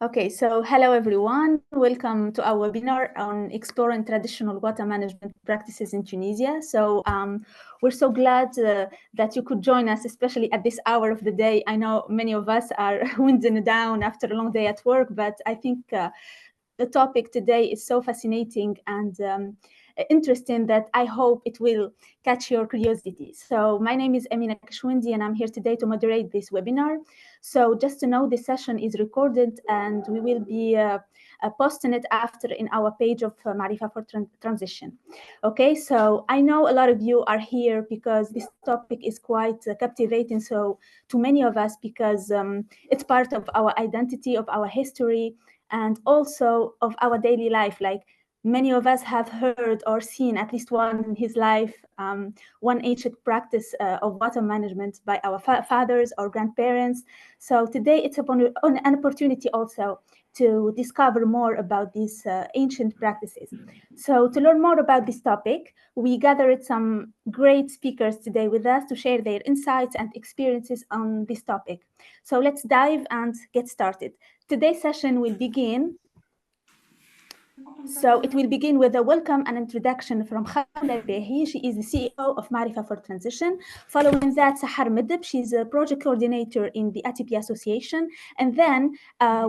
Okay, so hello everyone. Welcome to our webinar on exploring traditional water management practices in Tunisia. So we're so glad that you could join us, especially at this hour of the day. I know many of us are winding down after a long day at work, but I think the topic today is so fascinating and interesting that I hope it will catch your curiosity. So my name is Emina Kashwindi and I'm here today to moderate this webinar. So just to know, this session is recorded and we will be posting it after in our page of Maarifa for Transition. Okay, so I know a lot of you are here because this topic is quite captivating so to many of us because it's part of our identity, of our history, and also of our daily life. Like many of us have heard or seen at least one in his life, one ancient practice of water management by our fathers or grandparents. So today it's an opportunity also to discover more about these ancient practices. So to learn more about this topic, we gathered some great speakers today with us to share their insights and experiences on this topic. So let's dive and get started. Today's session will begin. So it will begin with a welcome and introduction from Khawla Behi. She is the CEO of Maarifa for Transition. Following that, Sahar Medeb, she's a project coordinator in the ATP Association. And then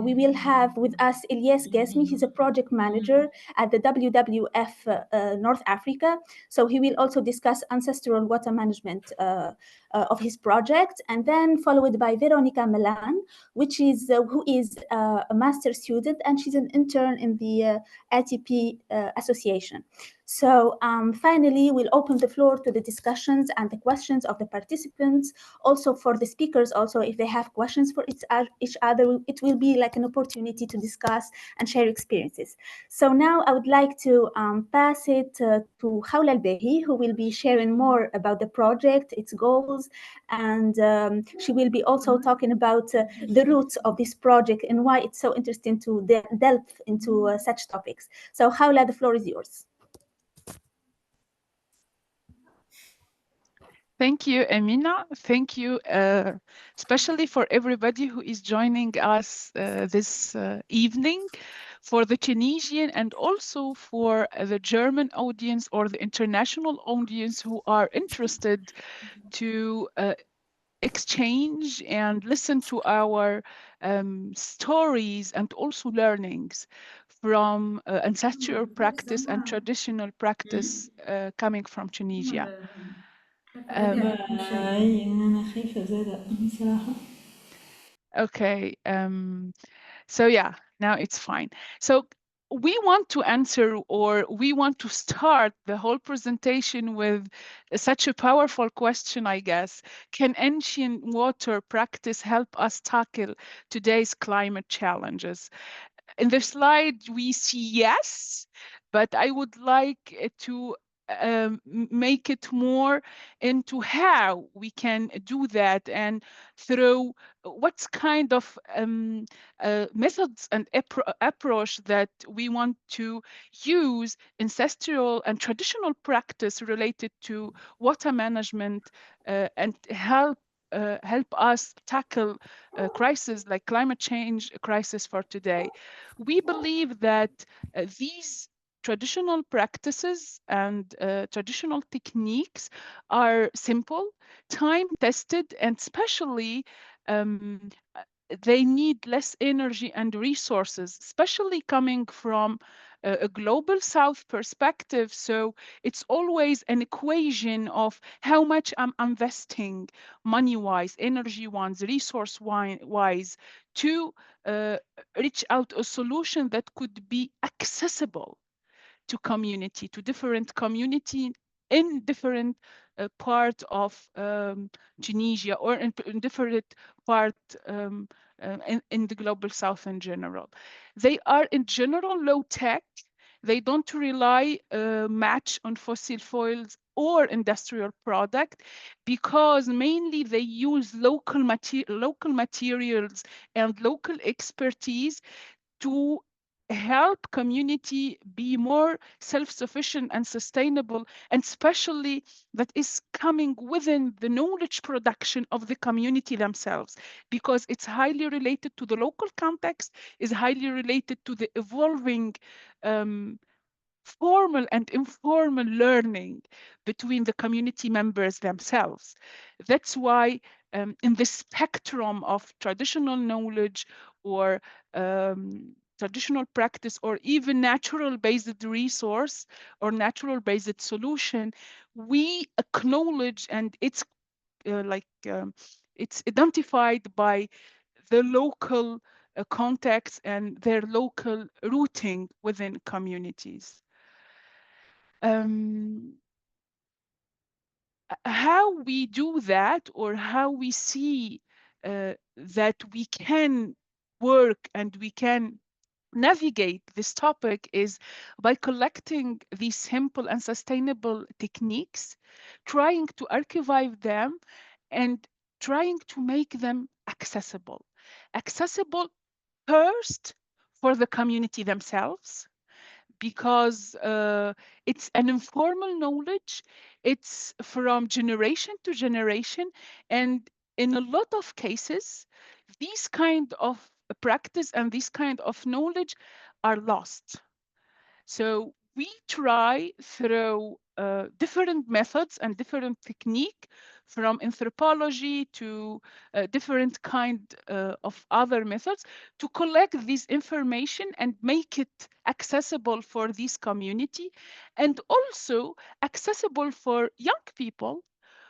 we will have with us Ilyas Gesmi. He's a project manager at the WWF North Africa. So he will also discuss ancestral water management of his project. And then followed by Veronica Melan, who is a master student, and she's an intern in the ATP Association. So finally, we'll open the floor to the discussions and the questions of the participants. Also for the speakers, also if they have questions for each other, it will be like an opportunity to discuss and share experiences. So now I would like to pass it to Khawla Al-Behi, who will be sharing more about the project, its goals, and she will be also talking about the roots of this project and why it's so interesting to delve into such topics. So Khawla, the floor is yours. Thank you, Emina. Thank you, especially for everybody who is joining us this evening, for the Tunisian and also for the German audience or the international audience who are interested to exchange and listen to our stories and also learnings from ancestral practice and traditional practice coming from Tunisia. Okay, so yeah, now it's fine. So we want to answer, or we want to start the whole presentation with such a powerful question, I guess. Can ancient water practice help us tackle today's climate challenges? In the slide, we see yes, but I would like to make it more into how we can do that and through what's kind of methods and approach that we want to use ancestral and traditional practice related to water management and help us tackle crises like climate change crisis for today. We believe that these traditional practices and traditional techniques are simple, time-tested, and especially they need less energy and resources, especially coming from a global south perspective. So it's always an equation of how much I'm investing money-wise, energy-wise, resource-wise to reach out a solution that could be accessible to community, to different community in different part of Tunisia or in different part in the global south in general. They are in general low tech. They don't rely much on fossil fuels or industrial product because mainly they use local materials and local expertise to help community be more self-sufficient and sustainable, and especially that is coming within the knowledge production of the community themselves, because it's highly related to the local context, is highly related to the evolving formal and informal learning between the community members themselves. That's why in the spectrum of traditional knowledge or traditional practice, or even natural-based resource or natural-based solution, we acknowledge, and it's it's identified by the local context and their local rooting within communities. How we do that, or how we see that we can work and we can navigate this topic, is by collecting these simple and sustainable techniques, trying to archive them, and trying to make them accessible. Accessible first for the community themselves, because it's an informal knowledge. It's from generation to generation. And in a lot of cases, these kind of practice and this kind of knowledge are lost. So we try through different methods and different technique, from anthropology to different kind of other methods, to collect this information and make it accessible for this community, and also accessible for young people,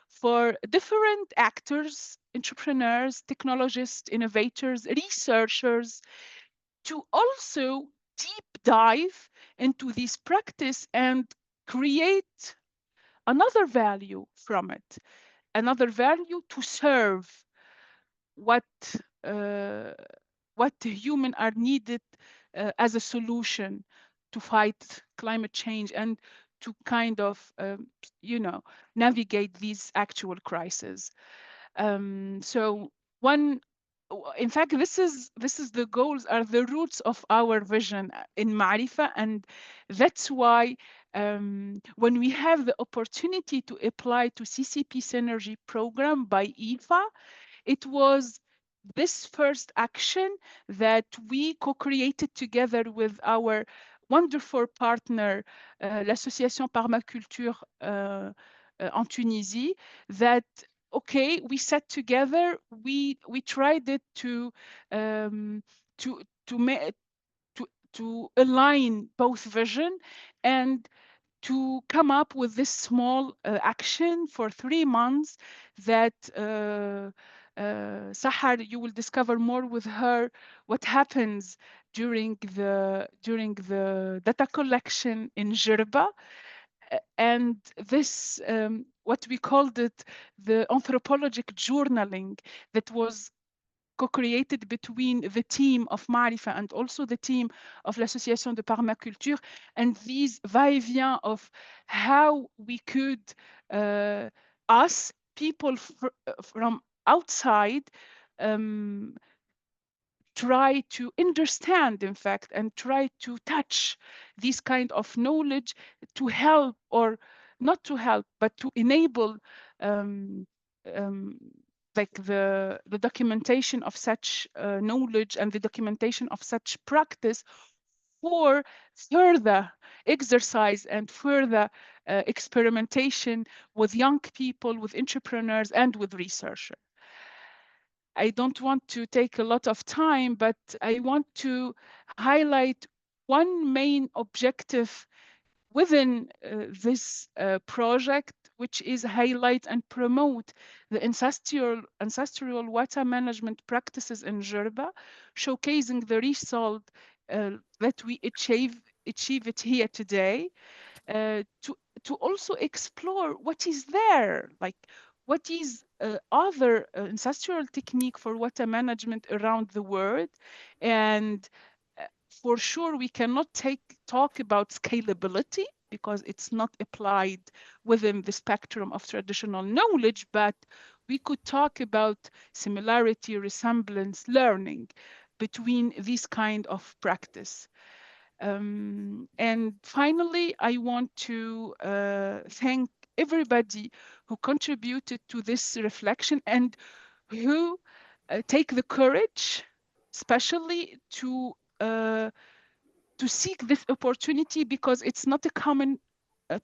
for different actors, entrepreneurs, technologists, innovators, researchers, to also deep dive into this practice and create another value from it, another value to serve what the human are needed as a solution to fight climate change, and to kind of navigate these actual crises. So in fact, this is the goals, are the roots of our vision in Maarifa, and that's why when we have the opportunity to apply to CCP Synergy program by IFA, it was this first action that we co-created together with our wonderful partner, l'Association Permaculture en Tunisie, that okay, we sat together, we tried it to align both vision, and to come up with this small action for 3 months that Sahar, you will discover more with her what happens during the data collection in Djerba. And this, what we called it, the anthropologic journaling, that was co-created between the team of Maarifa and also the team of l'Association de Permaculture, and these va-et-vient of how we could, us, people from outside, try to understand, in fact, and try to touch this kind of knowledge to help, or not to help, but to enable like the documentation of such knowledge and the documentation of such practice, for further exercise and further experimentation with young people, with entrepreneurs, and with researchers. I don't want to take a lot of time, but I want to highlight one main objective within this project, which is highlight and promote the ancestral water management practices in Djerba, showcasing the result that we achieve it here today, to also explore what is there, like what is other ancestral technique for water management around the world. And for sure, we cannot talk about scalability, because it's not applied within the spectrum of traditional knowledge, but we could talk about similarity, resemblance, learning between these kind of practice. And finally, I want to thank everybody who contributed to this reflection and who take the courage, especially to seek this opportunity, because it's not a common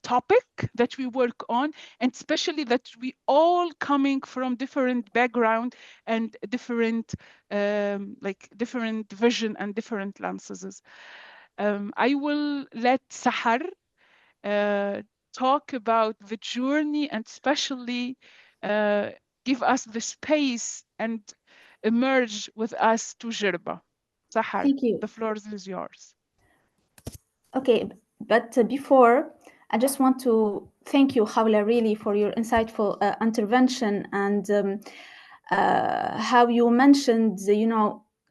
topic that we work on, and especially that we all coming from different background and different different vision and different lenses. I will let Sahar talk about the journey and especially give us the space and emerge with us to Djerba. Sahar, Thank you. the floor is yours. Okay, but before, I just want to thank you, Khawla, really for your insightful intervention and how you mentioned,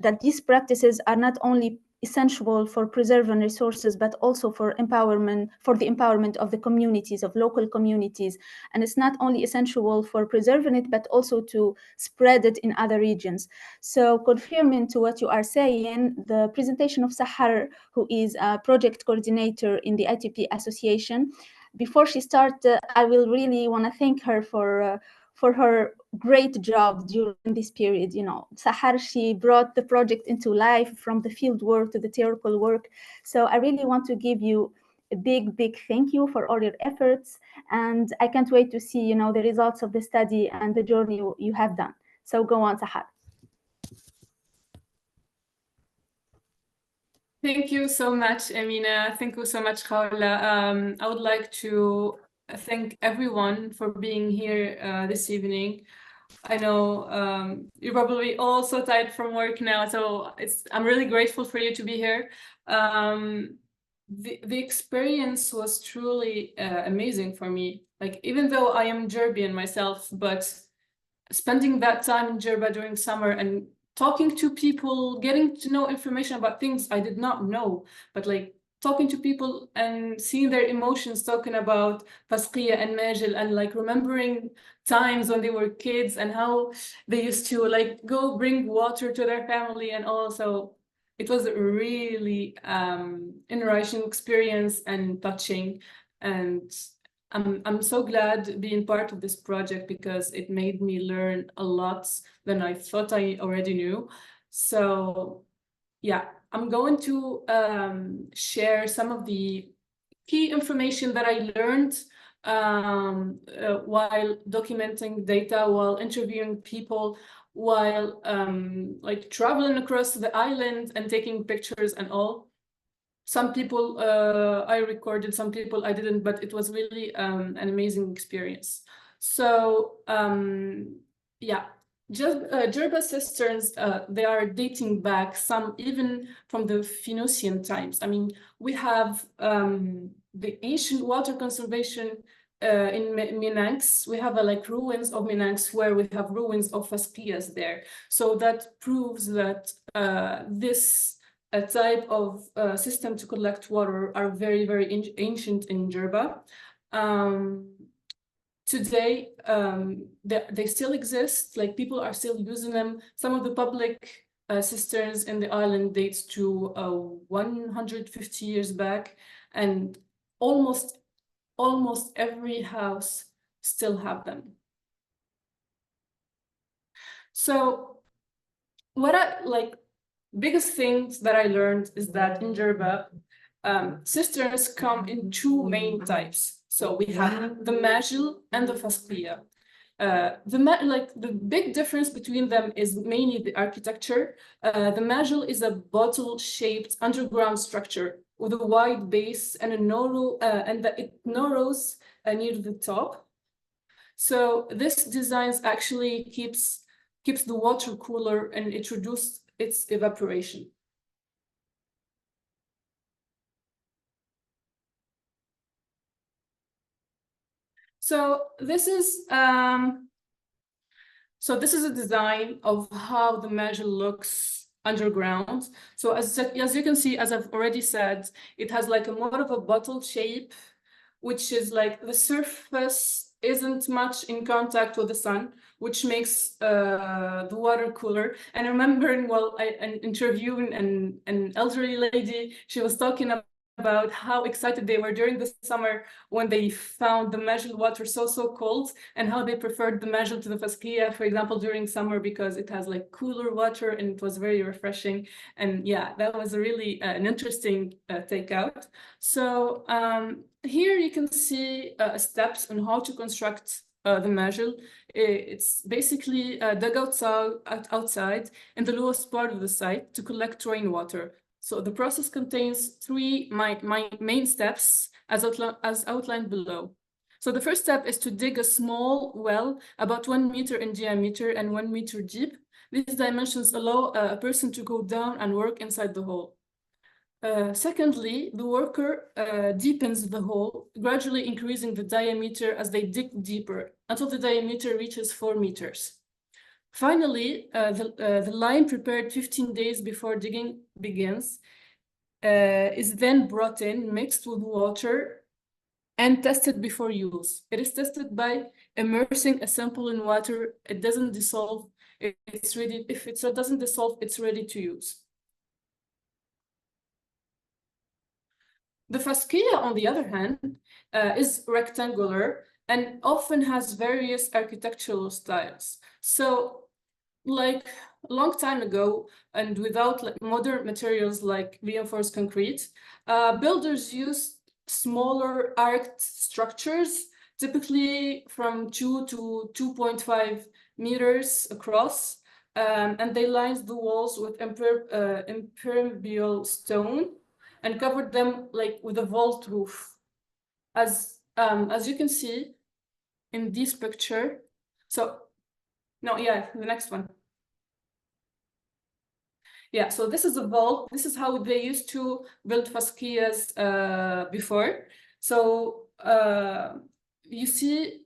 that these practices are not only essential for preserving resources, but also for the empowerment of the communities, of local communities. And it's not only essential for preserving it, but also to spread it in other regions. So confirming to what you are saying, the presentation of Sahar, who is a project coordinator in the ITP Association, before she starts, I will really want to thank her for her great job during this period. Sahar, she brought the project into life from the field work to the theoretical work. So I really want to give you a big, big thank you for all your efforts. And I can't wait to see, the results of the study and the journey you have done. So go on, Sahar. Thank you so much, Amina. Thank you so much, Khawla. I would like to thank everyone for being here this evening. I know you're probably all so tired from work now, so I'm really grateful for you to be here. The experience was truly amazing for me. Like, even though I am Djerbian myself, but spending that time in Djerba during summer and talking to people, getting to know information about things I did not know, but like talking to people and seeing their emotions, talking about Fasqiya and Majil, and like remembering times when they were kids and how they used to like go bring water to their family. And also it was a really enriching experience and touching. And I'm so glad being part of this project because it made me learn a lot than I thought I already knew. So yeah, I'm going to share some of the key information that I learned while documenting data, while interviewing people, while like traveling across the island and taking pictures and all. Some people I recorded, some people I didn't, but it was really an amazing experience. So yeah, Djerba cisterns, they are dating back, some even from the Phoenician times. I mean, we have the ancient water conservation in Minanx. We have like ruins of Minanx where we have ruins of Fasqiyas there. So that proves that this a type of system to collect water are very, very ancient in Djerba. Today, they still exist, like people are still using them. Some of the public cisterns in the island dates to 150 years back, and almost every house still have them. So what biggest things that I learned is that in Djerba, cisterns come in two main types. So we have the Majil and the Fasqiya. The big difference between them is mainly the architecture. The Majil is a bottle-shaped underground structure with a wide base and it narrows near the top. So this design actually keeps the water cooler and it reduces its evaporation. So this is a design of how the Majil looks underground. So as you can see, as I've already said, it has like more of a bottle shape, which is like the surface isn't much in contact with the sun, which makes the water cooler. And I remember, well, interviewing an elderly lady. She was talking about how excited they were during the summer when they found the Majel water so cold, and how they preferred the Majel to the Faskia, for example, during summer, because it has like cooler water and it was very refreshing. And yeah, that was a really an interesting takeout. So here you can see steps on how to construct the Majel. It's basically dug outside in the lowest part of the site to collect rainwater. So the process contains three main steps as outlined below. So the first step is to dig a small well about 1 meter in diameter and 1 meter deep. These dimensions allow a person to go down and work inside the hole. Secondly, the worker deepens the hole, gradually increasing the diameter as they dig deeper until the diameter reaches 4 meters. Finally, the lime prepared 15 days before digging begins is then brought in, mixed with water, and tested before use. It is tested by immersing a sample in water. It doesn't dissolve. It's ready. If it doesn't dissolve, it's ready to use. The fascia, on the other hand, is rectangular and often has various architectural styles. So, like a long time ago, and without like modern materials like reinforced concrete, builders used smaller arched structures, typically from 2 to 2.5 meters across, and they lined the walls with impermeable stone and covered them like with a vault roof. As you can see in this picture. So, no, yeah, the next one. Yeah, so this is a vault. This is how they used to build fascias before. So you see,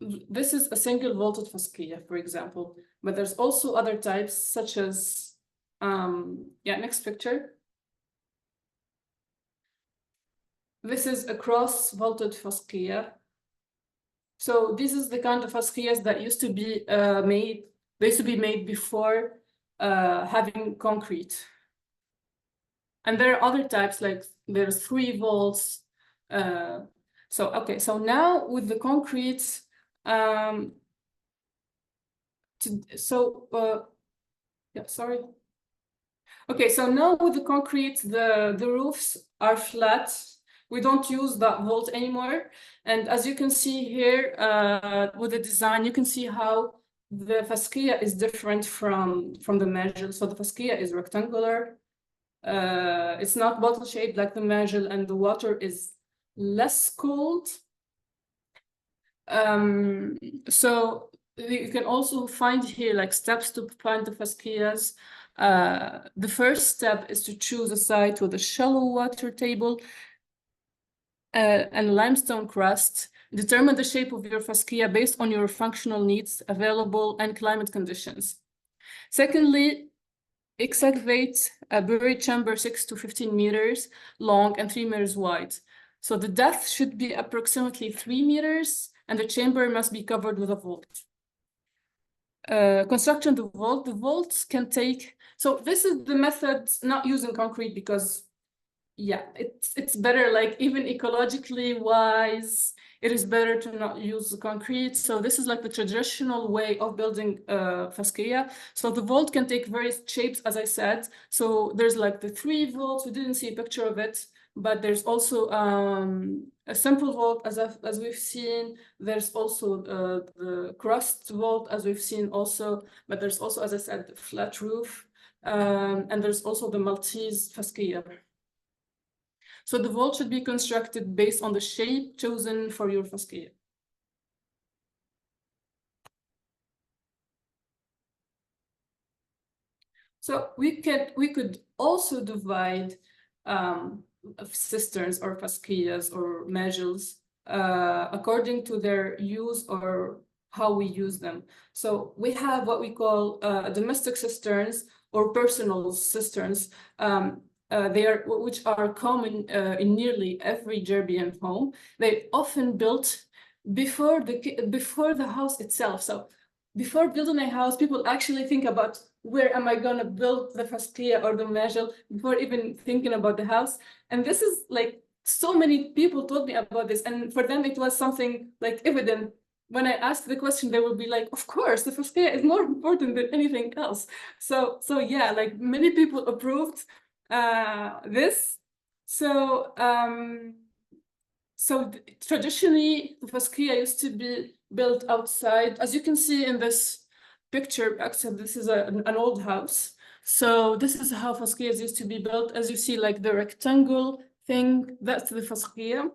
this is a single vaulted fascia, for example, but there's also other types such as, yeah, next picture. This is a cross vaulted fascia. So this is the kind of fascias that used to be made. They used to be made before having concrete. And there are other types, like there's 3 vaults. So now with the concrete, yeah, sorry. Okay, so now with the concrete, the roofs are flat. We don't use that vault anymore. And as you can see here with the design, you can see how the fascia is different from the Majel. So the fascia is rectangular. It's not bottle shaped like the Majel, and the water is less cold. So you can also find here like steps to find the fascias. The first step is to choose a site with a shallow water table and limestone crust. Determine the shape of your fascia based on your functional needs, available, and climate conditions. Secondly, excavate a buried chamber 6 to 15 meters long and 3 meters wide. So the depth should be approximately 3 meters, and the chamber must be covered with a vault. Construction of the vault. The vaults can take, so this is the method not using concrete because, yeah, it's better, like even ecologically wise, it is better to not use the concrete. So this is like the traditional way of building fascia. So the vault can take various shapes, as I said. So there's like the 3 vaults. We didn't see a picture of it, but there's also a simple vault, as we've seen. There's also the crust vault, as we've seen also. But there's also, as I said, the flat roof, and there's also the Maltese fascia. So the vault should be constructed based on the shape chosen for your fascia. So we could also divide cisterns or fascias or Majels according to their use or how we use them. So we have what we call domestic cisterns or personal cisterns. Which are common in nearly every Djerbian home. They often built before the house itself. So before building a house, people actually think about where am I going to build the fascia or the mejel before even thinking about the house. And this is like, so many people told me about this, and for them it was something like evident. When I asked the question, they would be like, of course, the fascia is more important than anything else. So yeah, like many people approved this. So traditionally, the fascia used to be built outside. As you can see in this picture, actually, this is an old house. So this is how fascias used to be built. As you see, like the rectangle thing, that's the fascia.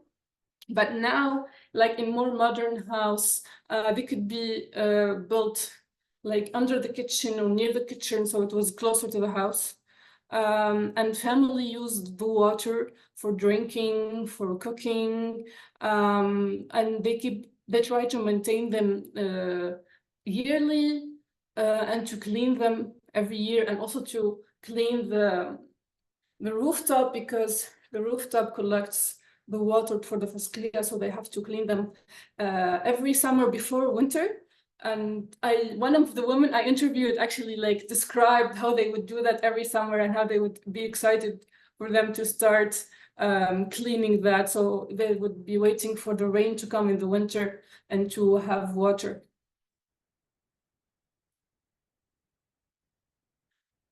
But now, like in more modern house, they could be built like under the kitchen or near the kitchen, so it was closer to the house. And family used the water for drinking, for cooking, and they try to maintain them yearly and to clean them every year, and also to clean the rooftop, because the rooftop collects the water for the fascia, so they have to clean them every summer before winter. And one of the women I interviewed actually like described how they would do that every summer and how they would be excited for them to start cleaning that. So they would be waiting for the rain to come in the winter and to have water.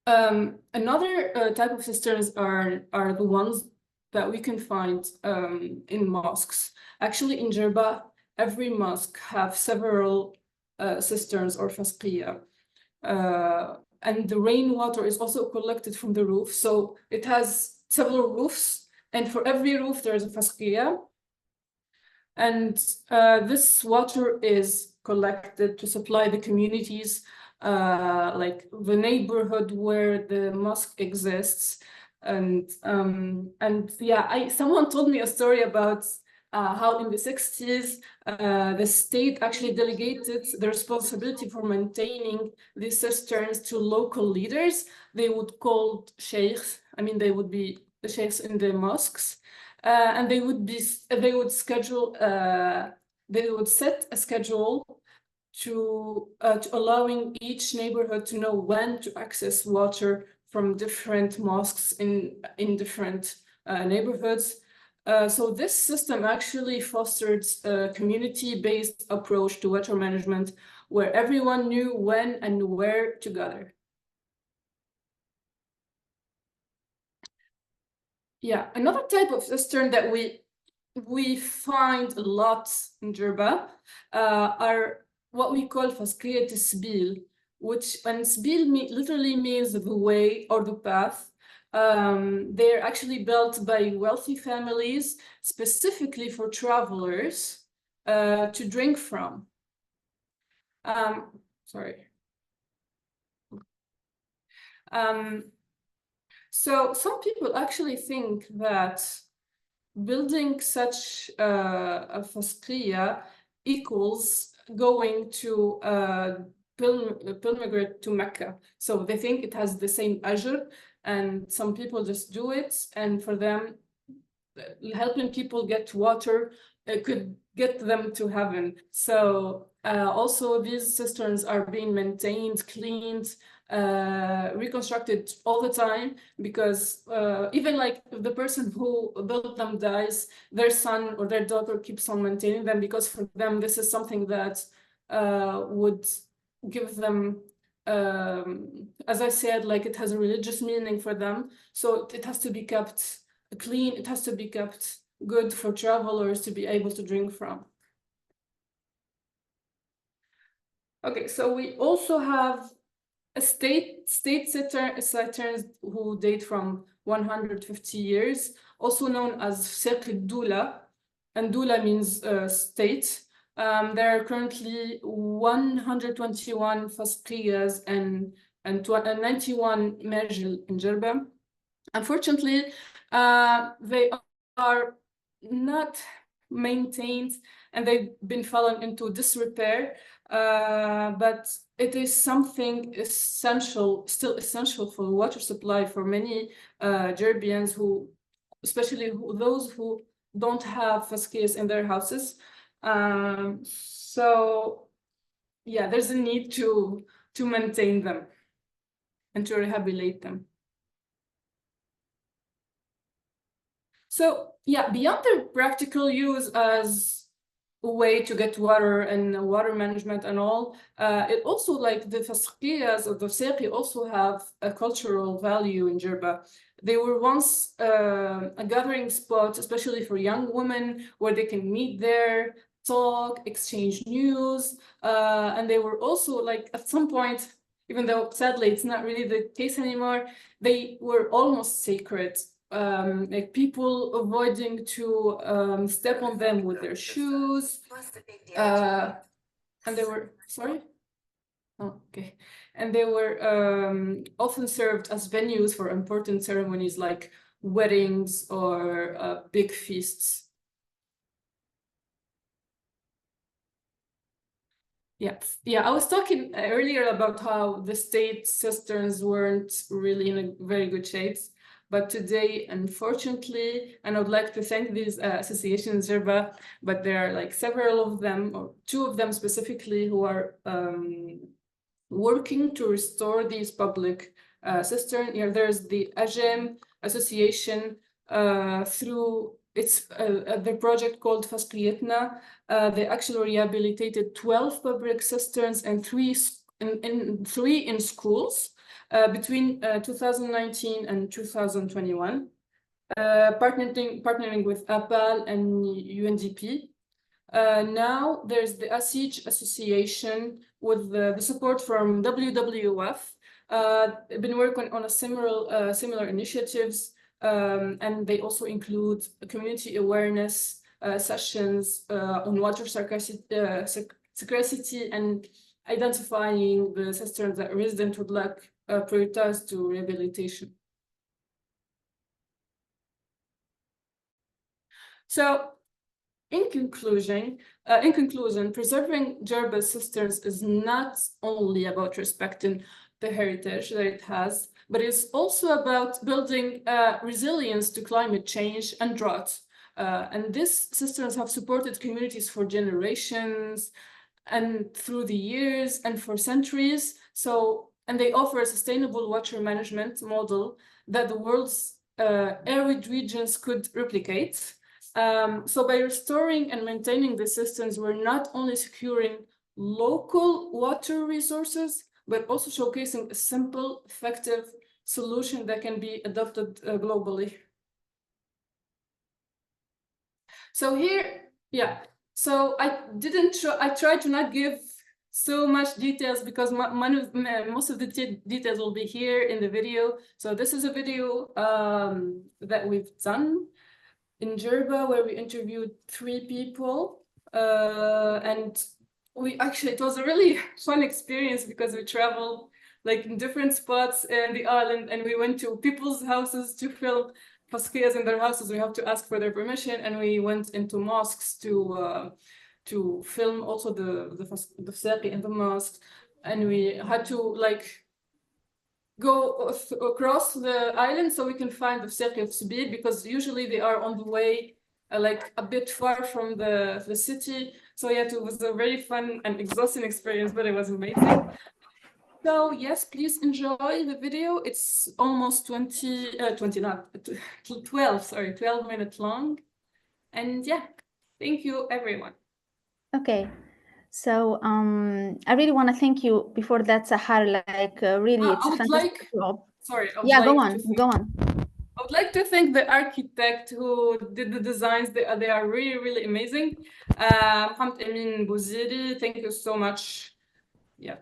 Another type of cisterns are the ones that we can find in mosques. Actually, in Djerba, every mosque have several cisterns or fascia. And the rainwater is also collected from the roof. So it has several roofs, and for every roof there's a fascia. And this water is collected to supply the communities, like the neighborhood where the mosque exists. And yeah, someone told me a story about how in the 60s, the state actually delegated the responsibility for maintaining these cisterns to local leaders. They would call sheikhs. I mean, they would be the sheikhs in the mosques, and they would set a schedule to allowing each neighborhood to know when to access water from different mosques in different neighborhoods. So this system actually fostered a community-based approach to water management, where everyone knew when and where to gather. Yeah, another type of cistern that we find a lot in Djerba are what we call fascia tisbil, which, and sbil literally means the way or the path. They're actually built by wealthy families, specifically for travelers to drink from. So some people actually think that building such a fascia equals going to pilgrimage to Mecca. So they think it has the same ajr, and some people just do it, and for them, helping people get water could get them to heaven. So also these cisterns are being maintained, cleaned, reconstructed all the time, because even like if the person who built them dies, their son or their daughter keeps on maintaining them, because for them this is something that would give them, as I said, like it has a religious meaning for them. So it has to be kept clean, it has to be kept good for travelers to be able to drink from. Okay, so we also have a state cisterns who date from 150 years, also known as Saqi Dula, and Dula means state. There are currently 121 fascias and 91 mejel in Djerba. Unfortunately, they are not maintained and they've been fallen into disrepair, but it is something essential, still essential for water supply for many Djerbians, who, especially those who don't have fascias in their houses. So yeah, there's a need to maintain them and to rehabilitate them. So yeah, beyond their practical use as a way to get water and water management and all, it also, like, the fasqiyas or the saqi also have a cultural value in Djerba. They were once a gathering spot, especially for young women, where they can meet there, talk, exchange news, and they were also, like, at some point, even though sadly it's not really the case anymore, they were almost sacred. Like, people avoiding to step on them with their shoes, and they were, sorry? Oh, okay. And they were often served as venues for important ceremonies like weddings or big feasts. Yeah, I was talking earlier about how the state cisterns weren't really in a very good shape. But today, unfortunately, and I would like to thank these associations, Djerba, but there are, like, several of them, or two of them specifically, who are working to restore these public cisterns. Here, there's the AGEM Association through its the project called Fasqiyatna. They actually rehabilitated 12 public cisterns and three in schools between 2019 and 2021, partnering with APAL and UNDP. Now there's the ASIJ Association with the support from WWF. Been working on a similar initiatives, and they also include community awareness sessions on water scarcity and identifying the cisterns that residents would like prioritized to rehabilitation. So, in conclusion, preserving Djerba's cisterns is not only about respecting the heritage that it has, but it's also about building resilience to climate change and drought. And these cisterns have supported communities for generations and through the years and for centuries. So, and they offer a sustainable water management model that the world's arid regions could replicate. So by restoring and maintaining the systems, we're not only securing local water resources, but also showcasing a simple, effective solution that can be adopted globally. So here, yeah. So I tried to not give so much details because most of the details will be here in the video. So this is a video that we've done in Djerba, where we interviewed 3 people, and it was a really fun experience because we traveled, like, in different spots in the island, and we went to people's houses to film fasqiyas in their houses. We have to ask for their permission, and we went into mosques to film also the saqi in the mosque, and we had to, like, go across the island so we can find the saqi of Subir, because usually they are on the way like a bit far from the city. So yeah, it was a very fun and exhausting experience, but it was amazing. So yes, please enjoy the video. It's almost 12 minutes long. And yeah, thank you everyone. Okay. So I really want to thank you before that, Sahar, like really it's a fantastic job. Sorry, yeah, go on. I would like to thank the architect who did the designs. They are really, really amazing. Mohamed Amin Bouziri, thank you so much. Yeah.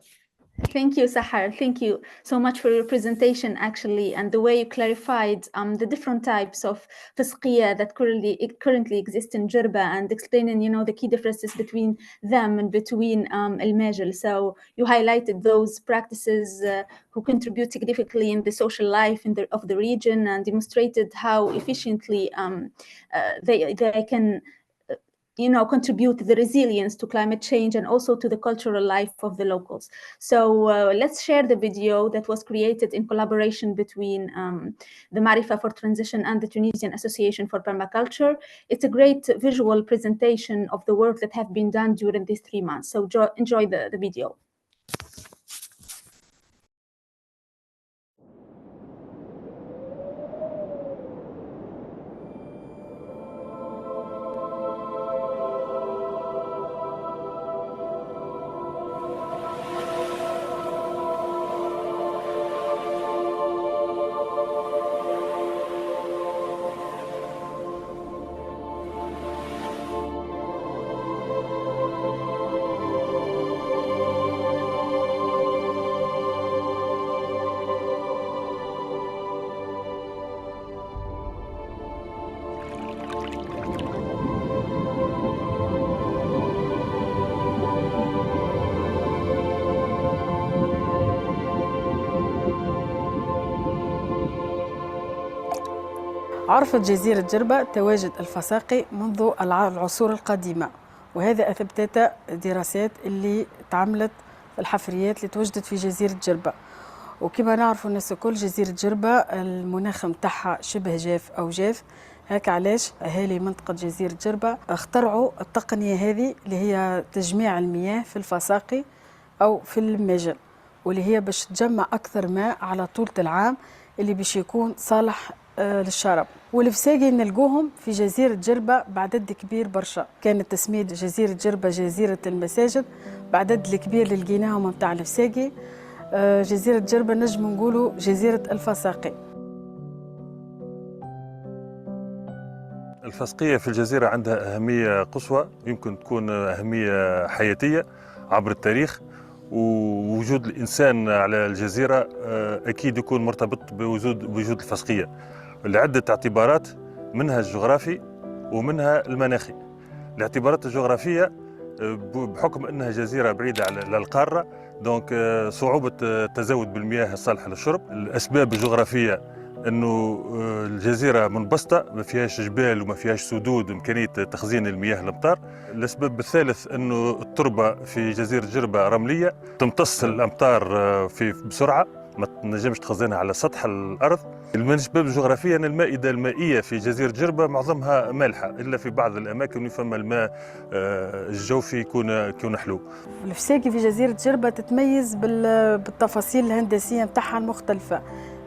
Thank you, Sahar. Thank you so much for your presentation, actually, and the way you clarified the different types of fasqiyya that currently exist in Djerba, and explaining, the key differences between them and between al-Majal. So you highlighted those practices who contribute significantly in the social life of the region, and demonstrated how efficiently they can contribute to the resilience to climate change and also to the cultural life of the locals. So let's share the video that was created in collaboration between the Maarifa for Transition and the Tunisian Association for Permaculture. It's a great visual presentation of the work that have been done during these 3 months. So enjoy the video. عرفت جزيرة جربة تواجد الفساقي منذ العصور القديمة، وهذا أثبتت دراسات اللي تعملت في الحفريات اللي توجدت في جزيرة جربة. وكما نعرفوا الناس الكل جزيرة جربة المناخ متاعها شبه جاف أو جاف، هيك علاش أهالي منطقة جزيرة جربة اخترعوا التقنية هذه اللي هي تجميع المياه في الفساقي أو في المجل، واللي هي باش تجمع أكثر ماء على طول العام اللي باش يكون صالح للشرب. والفساقي نلقوهم في جزيرة جربة بعدد كبير برشا. كانت تسمية جزيرة جربة جزيرة المساجد، بعدد الكبير اللي لقيناهم متاع الفساقي جزيرة جربة نجم نقولوا جزيرة الفساقي. الفسقية في الجزيرة عندها أهمية قصوى، يمكن تكون أهمية حياتية عبر التاريخ، ووجود الإنسان على الجزيرة أكيد يكون مرتبط بوجود الفسقية لعدة اعتبارات، منها الجغرافي ومنها المناخي. الاعتبارات الجغرافية بحكم أنها جزيرة بعيدة على القارة، دونك صعوبة التزود بالمياه الصالحة للشرب. الأسباب الجغرافية أنه الجزيرة منبسطة، ما فيهاش جبال وما فيهاش سدود، إمكانية تخزين المياه الأمطار. الأسباب الثالث أنه التربة في جزيرة جربة رملية، تمتص الأمطار بسرعة، ما تنجمش تخزنها على سطح الأرض. من الأسباب الجغرافية أن المائدة المائية في جزيرة جربة معظمها مالحة، إلا في بعض الأماكن يفهم الماء الجوفي يكون حلو. الفساقي في جزيرة جربة تتميز بالتفاصيل الهندسية متاعها المختلفة.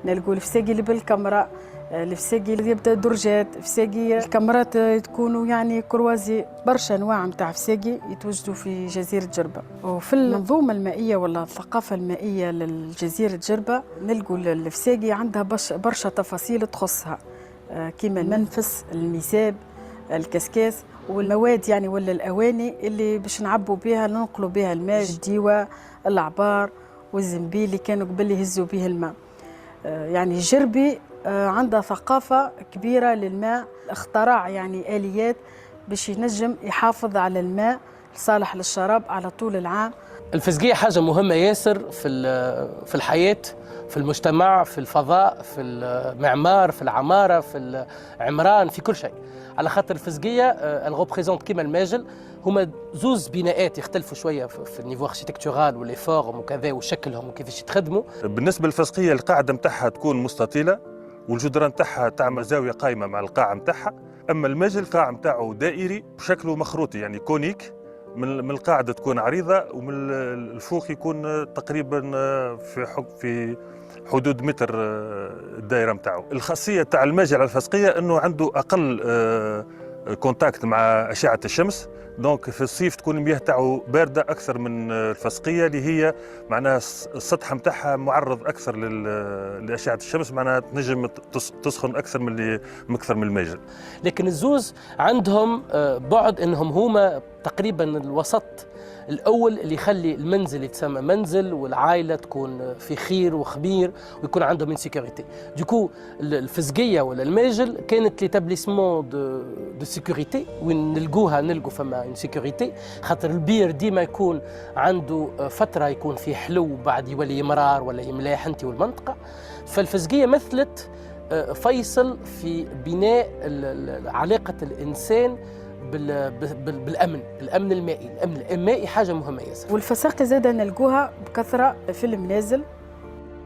نلقوا الفساقي اللي بالكاميرا، الفساقي اللي يبدا درجات، الفساقي الكاميرات تكونوا يعني كروازي، برشا انواع نتاع فساقي يتوجدوا في جزيره جربه. وفي المنظومه المائيه ولا الثقافه المائيه للجزيره جربه نلقوا الفساقي عندها برشا تفاصيل تخصها، كيما المنفس، المساب، الكسكاس، والمواد يعني ولا الاواني اللي باش نعبوا بها ننقلوا بها الماء، الديوه، العبار والزنبيل اللي كانوا قبل يهزوا به الماء. يعني جربي عندها ثقافة كبيرة للماء، اخترع يعني آليات باش ينجم يحافظ على الماء صالح للشراب على طول العام. الفسقية حاجة مهمة ياسر في الحياة، في المجتمع، في الفضاء، في المعمار، في العمارة، في العمران، في كل شيء. على خاطر الفسقية الغوبريزونت كيما الماجل هما زوز بناءات يختلفوا شويه في النيفو اركيتكتورال ولي فورم وكذا وشكلهم وكيفاش يتخدموا. بالنسبه للفسقيه القاعده نتاعها تكون مستطيله، والجدران نتاعها تعمل زاويه قائمه مع القاع نتاعها. اما الماجل القاع نتاعو دائري وشكله مخروطي يعني كونيك، من القاعده تكون عريضه ومن الفوق يكون تقريبا في حدود متر الدائره نتاعو. الخاصيه تاع الماجل على الفسقيه انه عنده اقل كونتاكت مع اشعه الشمس، دونك في الصيف تكون المياه تاعو بارده اكثر من الفسقيه اللي هي معناها السطح نتاعها معرض اكثر لاشعه الشمس، معناها تنجم تسخن اكثر من الماجل. لكن الزوز عندهم بعد انهم هما تقريبا الوسط الاول اللي يخلي المنزل يتسمى منزل والعائله تكون في خير وخبير ويكون عندهم انسيكوريتي. دوكو الفسقيه ولا الماجل كانت ليتابليسمون دو سيكوريتي وين نلقوا فما انسيكوريتي، خاطر البير ديما يكون عنده فتره يكون فيه حلو بعد يولي يمرار ولا يملاح انت والمنطقه. فالفسقيه مثلت فيصل في بناء علاقه الانسان الامن المائي. الامن المائي حاجه مهمه ياسر. والفساقي زاده نلقوها بكثره في المنازل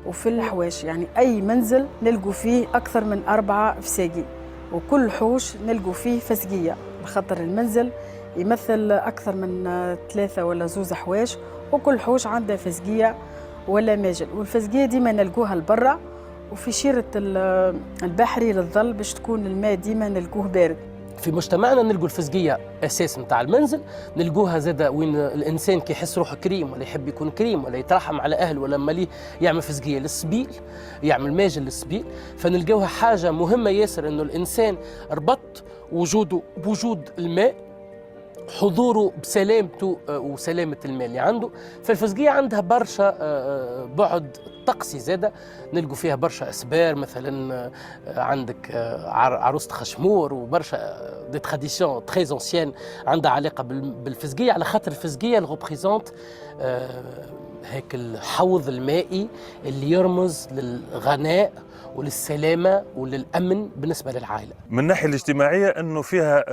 وفي الحواش، يعني اي منزل نلقوا فيه اكثر من 4 فساقي، وكل حوش نلقوا فيه فسقيه، بخاطر المنزل يمثل اكثر من 3 ولا 2 حواش، وكل حوش عنده فسقيه ولا ماجل. والفسقيه ديما نلقوها لبرا، وفي شيرة البحري للظل باش تكون الماء ديما نلقوه بارد. في مجتمعنا نلقوا الفسقيه اساس نتاع المنزل، نلقوها زاده وين الانسان كي يحس روحه كريم ولا يحب يكون كريم ولا يترحم على اهله ولا ماليه يعمل فسقيه للسبيل، يعمل ماجل للسبيل. فنلقوها حاجه مهمه ياسر انه الانسان ربط وجوده بوجود الماء، حضوره بسلامته وسلامة الماء اللي عنده. فالفسقية عندها برشا بعد طقسي زادة، نلقوا فيها برشا أسبار، مثلا عندك عروسة خشمور وبرشا دي تراديسيون تري أنسيان عندها علاقة بالفسقية، على خاطر الفسقية الغوبريزونت هيك الحوض المائي اللي يرمز للغناء وللسلامة وللأمن بالنسبة للعائلة. من الناحية الاجتماعية أنه فيها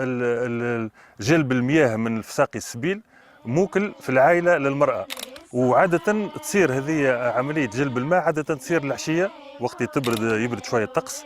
جلب المياه من الفساقي السبيل موكل في العائلة للمرأة، وعادة تصير هذه عملية جلب الماء عادة تصير العشية وقت يبرد شوية الطقس،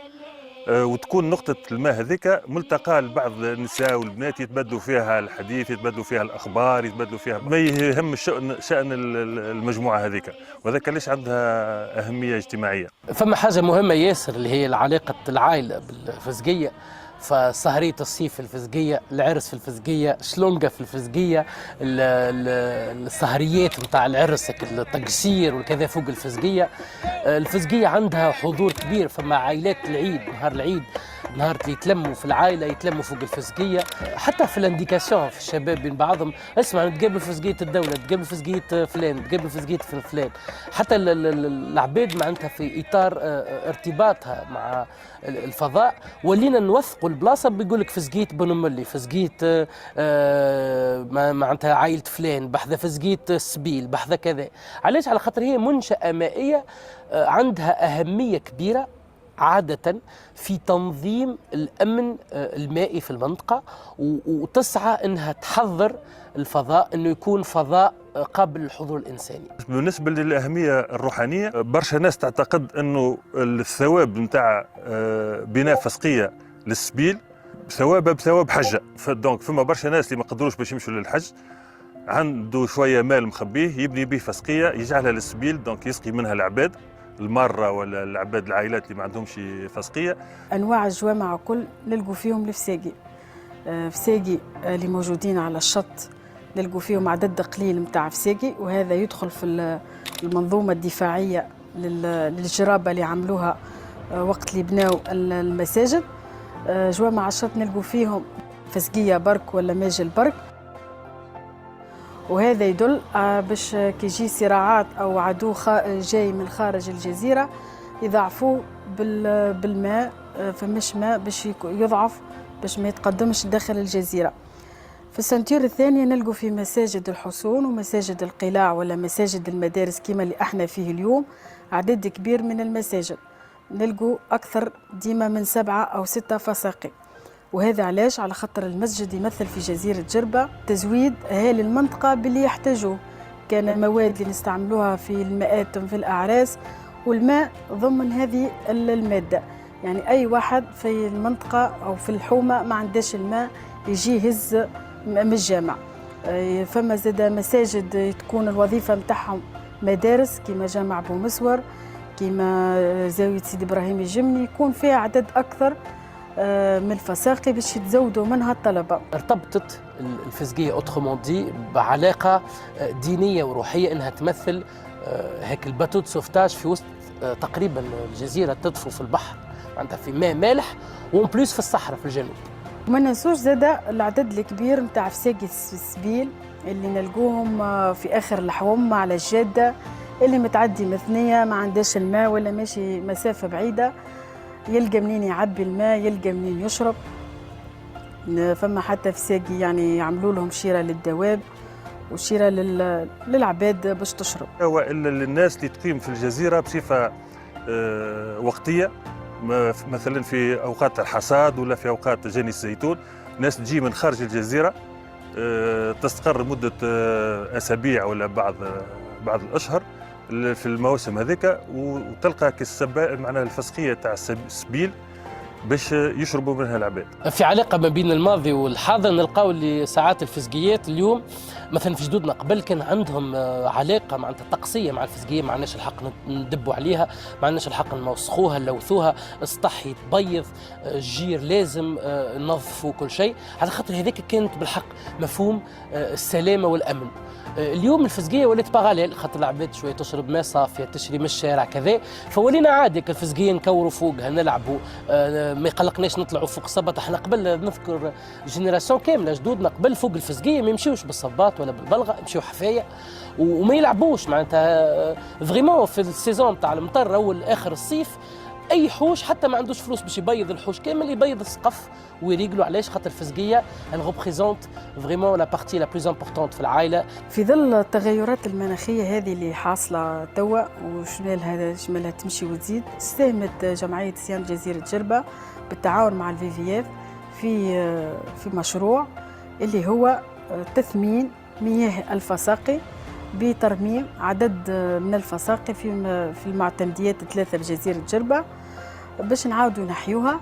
وتكون نقطة الماء هذيك ملتقى لبعض النساء والبنات يتبادلوا فيها الحديث، يتبادلوا فيها الأخبار، يتبادلوا فيها ما يهم شأن المجموعة هذيك، وذاك ليش عندها أهمية اجتماعية. فما حاجة مهمة ياسر اللي هي علاقة العائلة بالفسقية، فسهرية الصيف في الفسقية، العرس في الفسقية، شلونقة في الفسقية، السهريات نتاع العرس التقصير وكذا فوق الفسقية. الفسقية عندها حضور كبير، فما عائلات العيد نهار العيد نهار اللي يتلموا في العائلة يتلموا فوق الفسقية. حتى في الانديكاسيون في الشباب بين بعضهم، اسمع نتقابلوا في فسقية الدولة، نتقابلوا في فسقية فلان، نتقابلوا في فسقية فلان. حتى العباد معناتها في إطار ارتباطها مع الفضاء ولينا نوثقوا البلاصة بيقول لك فسقية بنملي، فسقية معناتها عائلة فلان، بحذا فسقية السبيل، بحذا كذا. علاش؟ على خاطر هي منشأة مائية عندها أهمية كبيرة عادة في تنظيم الأمن المائي في المنطقة، وتسعى أنها تحضر الفضاء أنه يكون فضاء قابل للحضور الإنساني. بالنسبة للأهمية الروحانية، برشا ناس تعتقد أنه الثواب نتاع بناء فسقية للسبيل ثوابها بثواب حجة، فدونك فما برشا ناس اللي ما قدروش باش يمشوا للحج، عنده شوية مال مخبيه يبني به فسقية يجعلها للسبيل، دونك يسقي منها العباد المارة ولا العباد العائلات اللي ما عندهمش فسقية. أنواع الجوامع كل نلقوا فيهم الفساقي، فساقي اللي موجودين على الشط نلقوا فيهم عدد قليل متاع فساقي، وهذا يدخل في المنظومة الدفاعية للجرابة اللي عملوها وقت اللي بناو المساجد. جوامع على الشط نلقوا فيهم فسقية برك ولا ماجل برك، وهذا يدل باش كي يجي صراعات أو عدو جاي من خارج الجزيرة يضعفوه بالماء، فمش ماء باش يضعف باش ما يتقدمش داخل الجزيرة. في السنتير الثانية نلقوا في مساجد الحصون ومساجد القلاع ولا مساجد المدارس كما اللي احنا فيه اليوم، عدد كبير من المساجد نلقوا أكثر ديما من 7 أو 6 فساقي. وهذا علاش؟ على خاطر المسجد يمثل في جزيرة جربة تزويد أهالي المنطقة باللي يحتاجوه، كان المواد اللي نستعملوها في المآتم في الأعراس، والماء ضمن هذه المادة. يعني أي واحد في المنطقة أو في الحومة ما عندهش الماء يجي يهز من الجامع. فما زاد مساجد تكون الوظيفة متاعهم مدارس كما جامع بومسور، كما زاوية سيدي إبراهيم الجمني، يكون فيها عدد أكثر من الفساقي باش يتزودوا منها الطلبة. ارتبطت الفسقية اوترومون دي بعلاقة دينية وروحية، انها تمثل هيك الباتو دو سوفتاج في وسط تقريبا الجزيرة تطفو في البحر، عندها في ماء مالح وون بليس في الصحراء في الجنوب. وما ننسوش زادا العدد الكبير نتاع فساقي السبيل اللي نلقوهم في اخر الحوم على الجادة، اللي متعدي مثنية ما عندهاش الماء ولا ماشي مسافة بعيدة، يلقى منين يعبي الماء، يلقى منين يشرب. فما حتى فساقي يعني يعملوا لهم شيرة للدواب وشيرة للعباد باش تشرب. وإلا للناس اللي تقيم في الجزيرة بصفة وقتية، مثلا في أوقات الحصاد ولا في أوقات جني الزيتون، ناس تجي من خارج الجزيرة تستقر مدة أسابيع ولا بعض الأشهر في المواسم هذيك، وتلقى معناها الفسقية تاع السبيل باش يشربوا منها العباد. في علاقة ما بين الماضي والحاضر نلقاو اللي ساعات الفسقيات اليوم مثلا في جدودنا قبل كان عندهم علاقة معناتها طقسية مع الفسقية، ما عندناش الحق ندبوا عليها، ما عندناش الحق نوسخوها نلوثوها، السطح يتبيض، الجير لازم ننظفوا كل شيء، على خاطر هذيك كانت بالحق مفهوم السلامة والأمن. اليوم الفسقيه ولات باغاليل، خاطر العباد شويه تشرب ماء صافيه تشري من الشارع كذا، فولينا عادي الفسقيه نكوروا فوقها نلعبوا، ما يقلقناش نطلعوا فوق الصباط. احنا قبل نذكر جينيراسيون كامله جدودنا قبل فوق الفسقيه ما يمشيوش بالصباط ولا بالبلغه، يمشيو حفايه وما يلعبوش معناتها فريمون في السيزون تاع المطر اول اخر الصيف. اي حوش حتى ما عندوش فلوس باش يبيض الحوش كامل يبيض السقف ويريقلوا. علاش؟ خاطر الفسقيه ان ريبريزونت فريمون لا بارتي لا بلوز امبورطونت في العائله. في ظل التغيرات المناخيه هذه اللي حاصله توا وشمالها تمشي وتزيد، ساهمت جمعيه صيانه جزيره جربه بالتعاون مع الVVF في مشروع اللي هو تثمين مياه الفساقي بترميم عدد من الفساقي في المعتمديات 3 بجزيرة جربة، باش نعاودوا نحيوها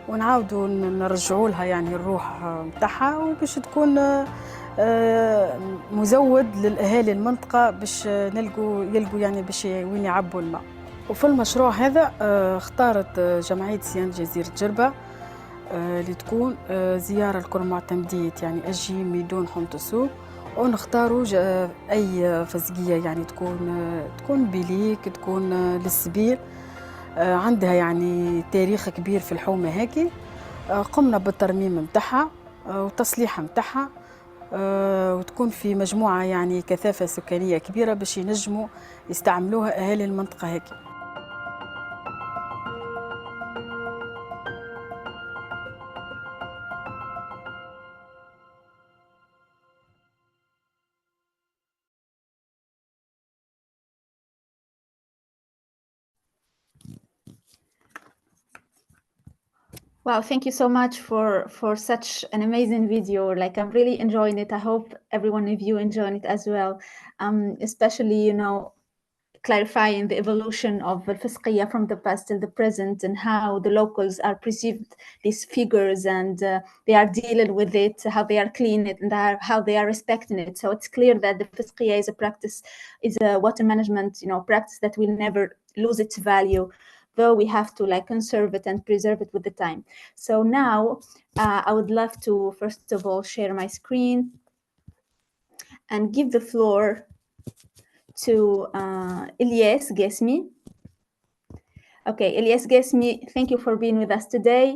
ونعاودوا نرجعوا لها يعني الروح متاعها، وباش تكون مزود للأهالي المنطقة باش يلقوا يعني باش وين يعبوا الماء. وفي المشروع هذا اختارت جمعية صيانة جزيرة جربة اللي تكون زيارة لكل معتمديات يعني أجي ميدون حمص ونختاروا أي فسقية يعني تكون بليك، تكون للسبيل، عندها يعني تاريخ كبير في الحومة هاكي. قمنا بالترميم متاعها وتصليح متاعها، وتكون في مجموعة يعني كثافة سكانية كبيرة باش ينجموا يستعملوها أهالي المنطقة هاكي. Wow, thank you so much for such an amazing video. Like, I'm really enjoying it. I hope everyone of you enjoying it as well. Especially, you know, clarifying the evolution of al-Fisqiyya from the past till the present and how the locals are perceived these figures and they are dealing with it, how they are cleaning it and how they are respecting it. So it's clear that the Fisqiyya is a practice, is a water management, you know, practice that will never lose its value, though we have to like conserve it and preserve it with the time. So now I would love to first of all share my screen and give the floor to Ilyas Gesmi. Okay, Ilyas Gesmi, thank you for being with us today.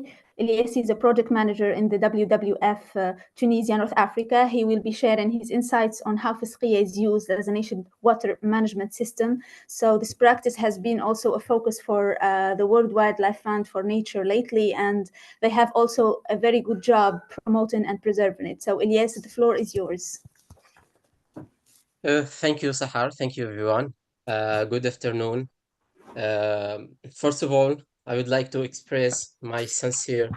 Ilyas is a project manager in the WWF Tunisia, North Africa. He will be sharing his insights on how Fisqiyya is used as a nation water management system. So this practice has been also a focus for the World Wildlife Fund for Nature lately, and they have also a very good job promoting and preserving it. So Ilyas, the floor is yours. Thank you, Sahar. Thank you, everyone. Good afternoon. First of all, I would like to express my sincere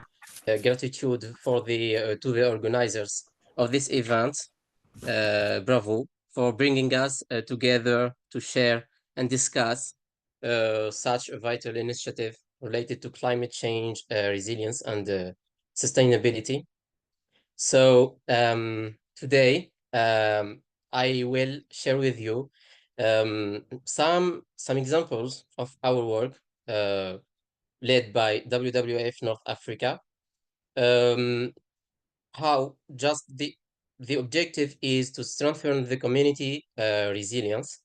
gratitude to the organizers of this event. Bravo for bringing us together to share and discuss such a vital initiative related to climate change, resilience, and sustainability. So today, I will share with you some examples of our work led by WWF North Africa. How just the objective is to strengthen the community resilience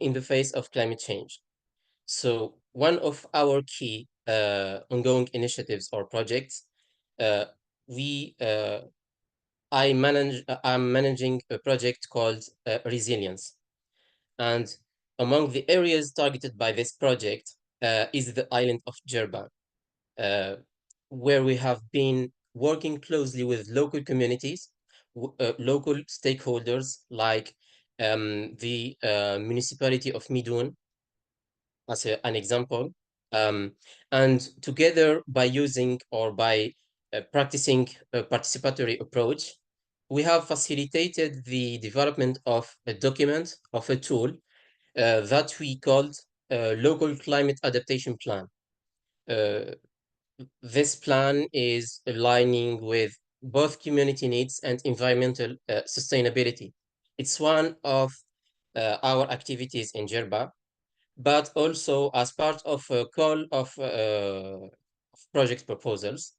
in the face of climate change. So one of our key ongoing initiatives or projects, I'm managing a project called Resilience. And among the areas targeted by this project is the island of Djerba, where we have been working closely with local communities, local stakeholders like the municipality of Midoun, as an example, and together by using or by practicing a participatory approach, we have facilitated the development of a document, of a tool that we called Local Climate Adaptation Plan. This plan is aligning with both community needs and environmental sustainability. It's one of our activities in Djerba, but also as part of a call of project proposals.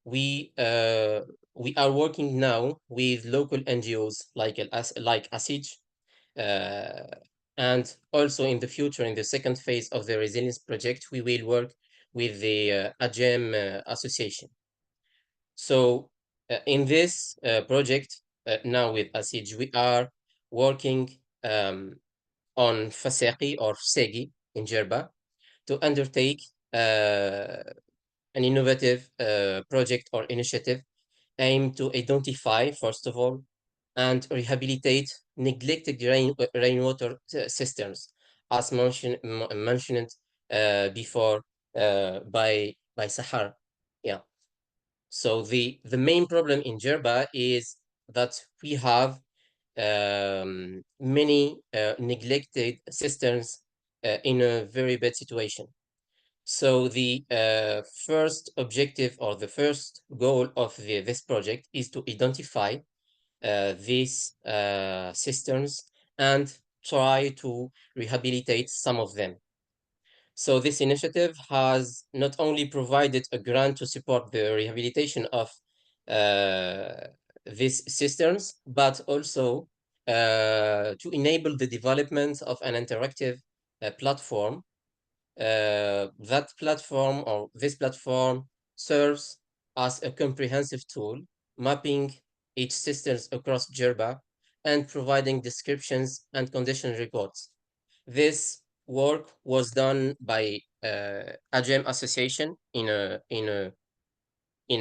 We are working now with local NGOs like ASIJ, and also in the future, in the second phase of the resilience project, we will work with the AGEM association. So in this project now with ASIJ, we are working on FASEQI or FSEGI in Djerba to undertake an innovative project or initiative aimed to identify, first of all, and rehabilitate neglected rainwater systems, as mentioned before by Sahar. Yeah. So the main problem in Djerba is that we have many neglected cisterns in a very bad situation. So the first objective or the first goal of this project is to identify these cisterns and try to rehabilitate some of them. So this initiative has not only provided a grant to support the rehabilitation of these cisterns, but also to enable the development of an interactive platform. That platform or this platform serves as a comprehensive tool, mapping each cisterns across Djerba and providing descriptions and condition reports. This work was done by AGEM Association in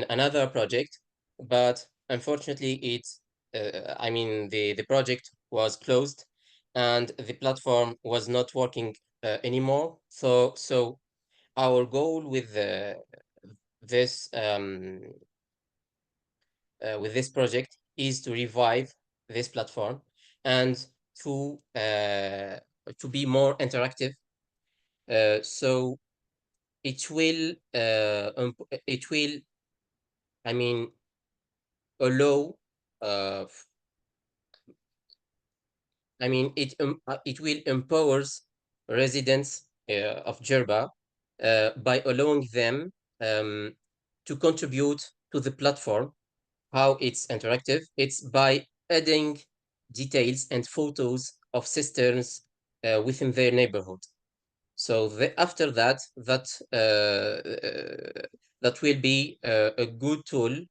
another project, but unfortunately the project was closed and the platform was not working anymore. So our goal with this project is to revive this platform and to be more interactive. So it will allow it will empowers residents of Djerba by allowing them to contribute to the platform. How it's interactive? It's by adding details and photos of cisterns within their neighborhood. So after that will be a good tool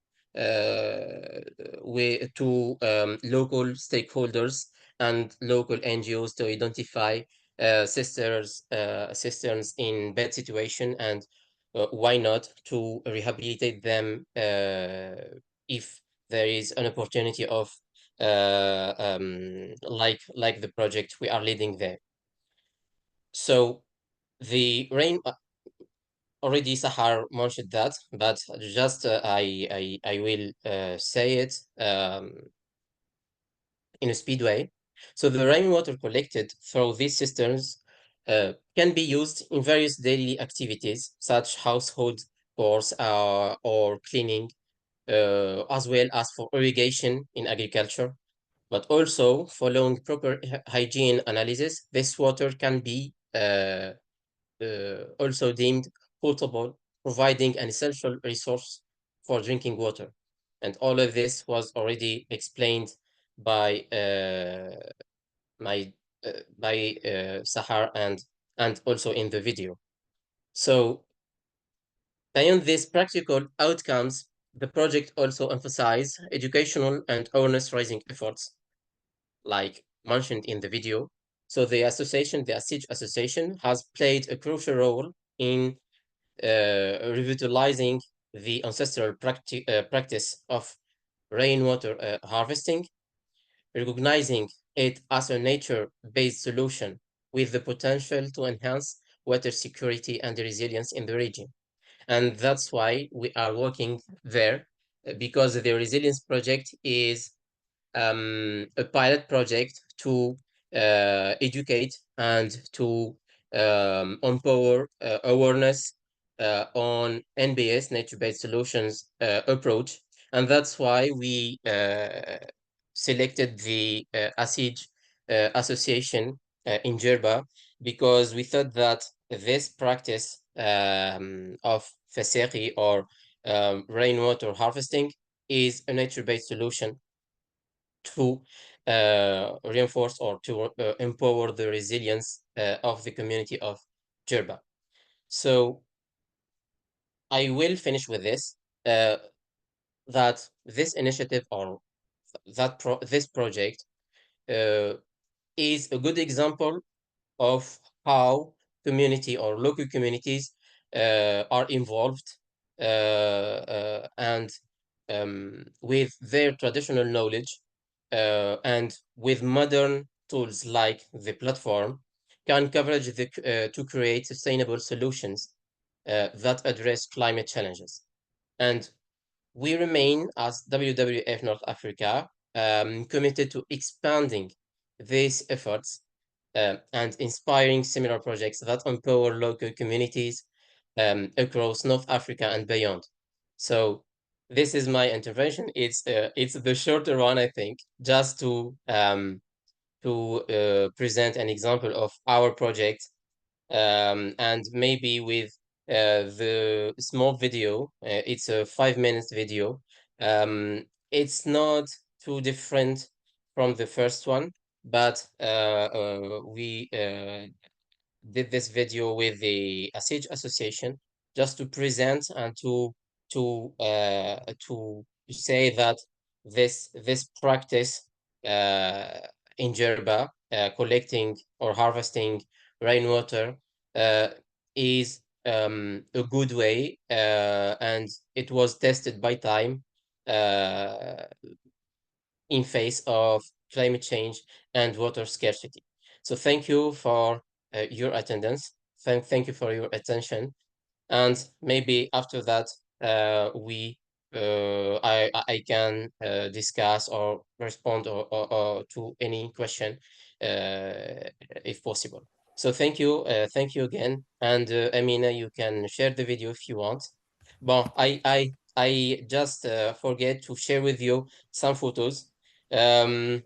to local stakeholders and local NGOs to identify cisterns in bad situation, and why not to rehabilitate them if there is an opportunity of like the project we are leading there. So the rain already Sahar mentioned that, but just I will say it in a speed way. So the rainwater collected through these cisterns can be used in various daily activities, such household chores or cleaning, as well as for irrigation in agriculture. But also, following proper hygiene analysis, this water can be also deemed potable, providing an essential resource for drinking water. And all of this was already explained by Sahar and also in the video. So beyond these practical outcomes, the project also emphasized educational and awareness raising efforts, like mentioned in the video. So the association, the ASIJ Association, has played a crucial role in revitalizing the ancestral practice of rainwater harvesting, recognizing it as a nature-based solution with the potential to enhance water security and resilience in the region. And that's why we are working there because the resilience project is a pilot project to educate and to empower awareness on NBS, nature-based solutions approach. And that's why we selected the ASIG Association in Djerba, because we thought that this practice of feseri, or rainwater harvesting, is a nature-based solution to reinforce or to empower the resilience of the community of Djerba. So I will finish with this, that this initiative, or that this project is a good example of how community or local communities are involved and with their traditional knowledge and with modern tools like the platform, can coverage to create sustainable solutions that address climate challenges. And we remain, as WWF North Africa, committed to expanding these efforts and inspiring similar projects that empower local communities across North Africa and beyond. So this is my intervention. It's the shorter one, I think, just to present an example of our project, and maybe with the small video. It's a 5-minute video. It's not too different from the first one, but we did this video with the ASIG Association just to present and to say that this practice in Djerba, collecting or harvesting rainwater, is a good way, and it was tested by time in face of climate change and water scarcity. So thank you for your attendance. Thank you for your attention. And maybe after that, I can discuss or respond or to any question if possible. So thank you again. And Amina, you can share the video if you want. Well, I just forget to share with you some photos. I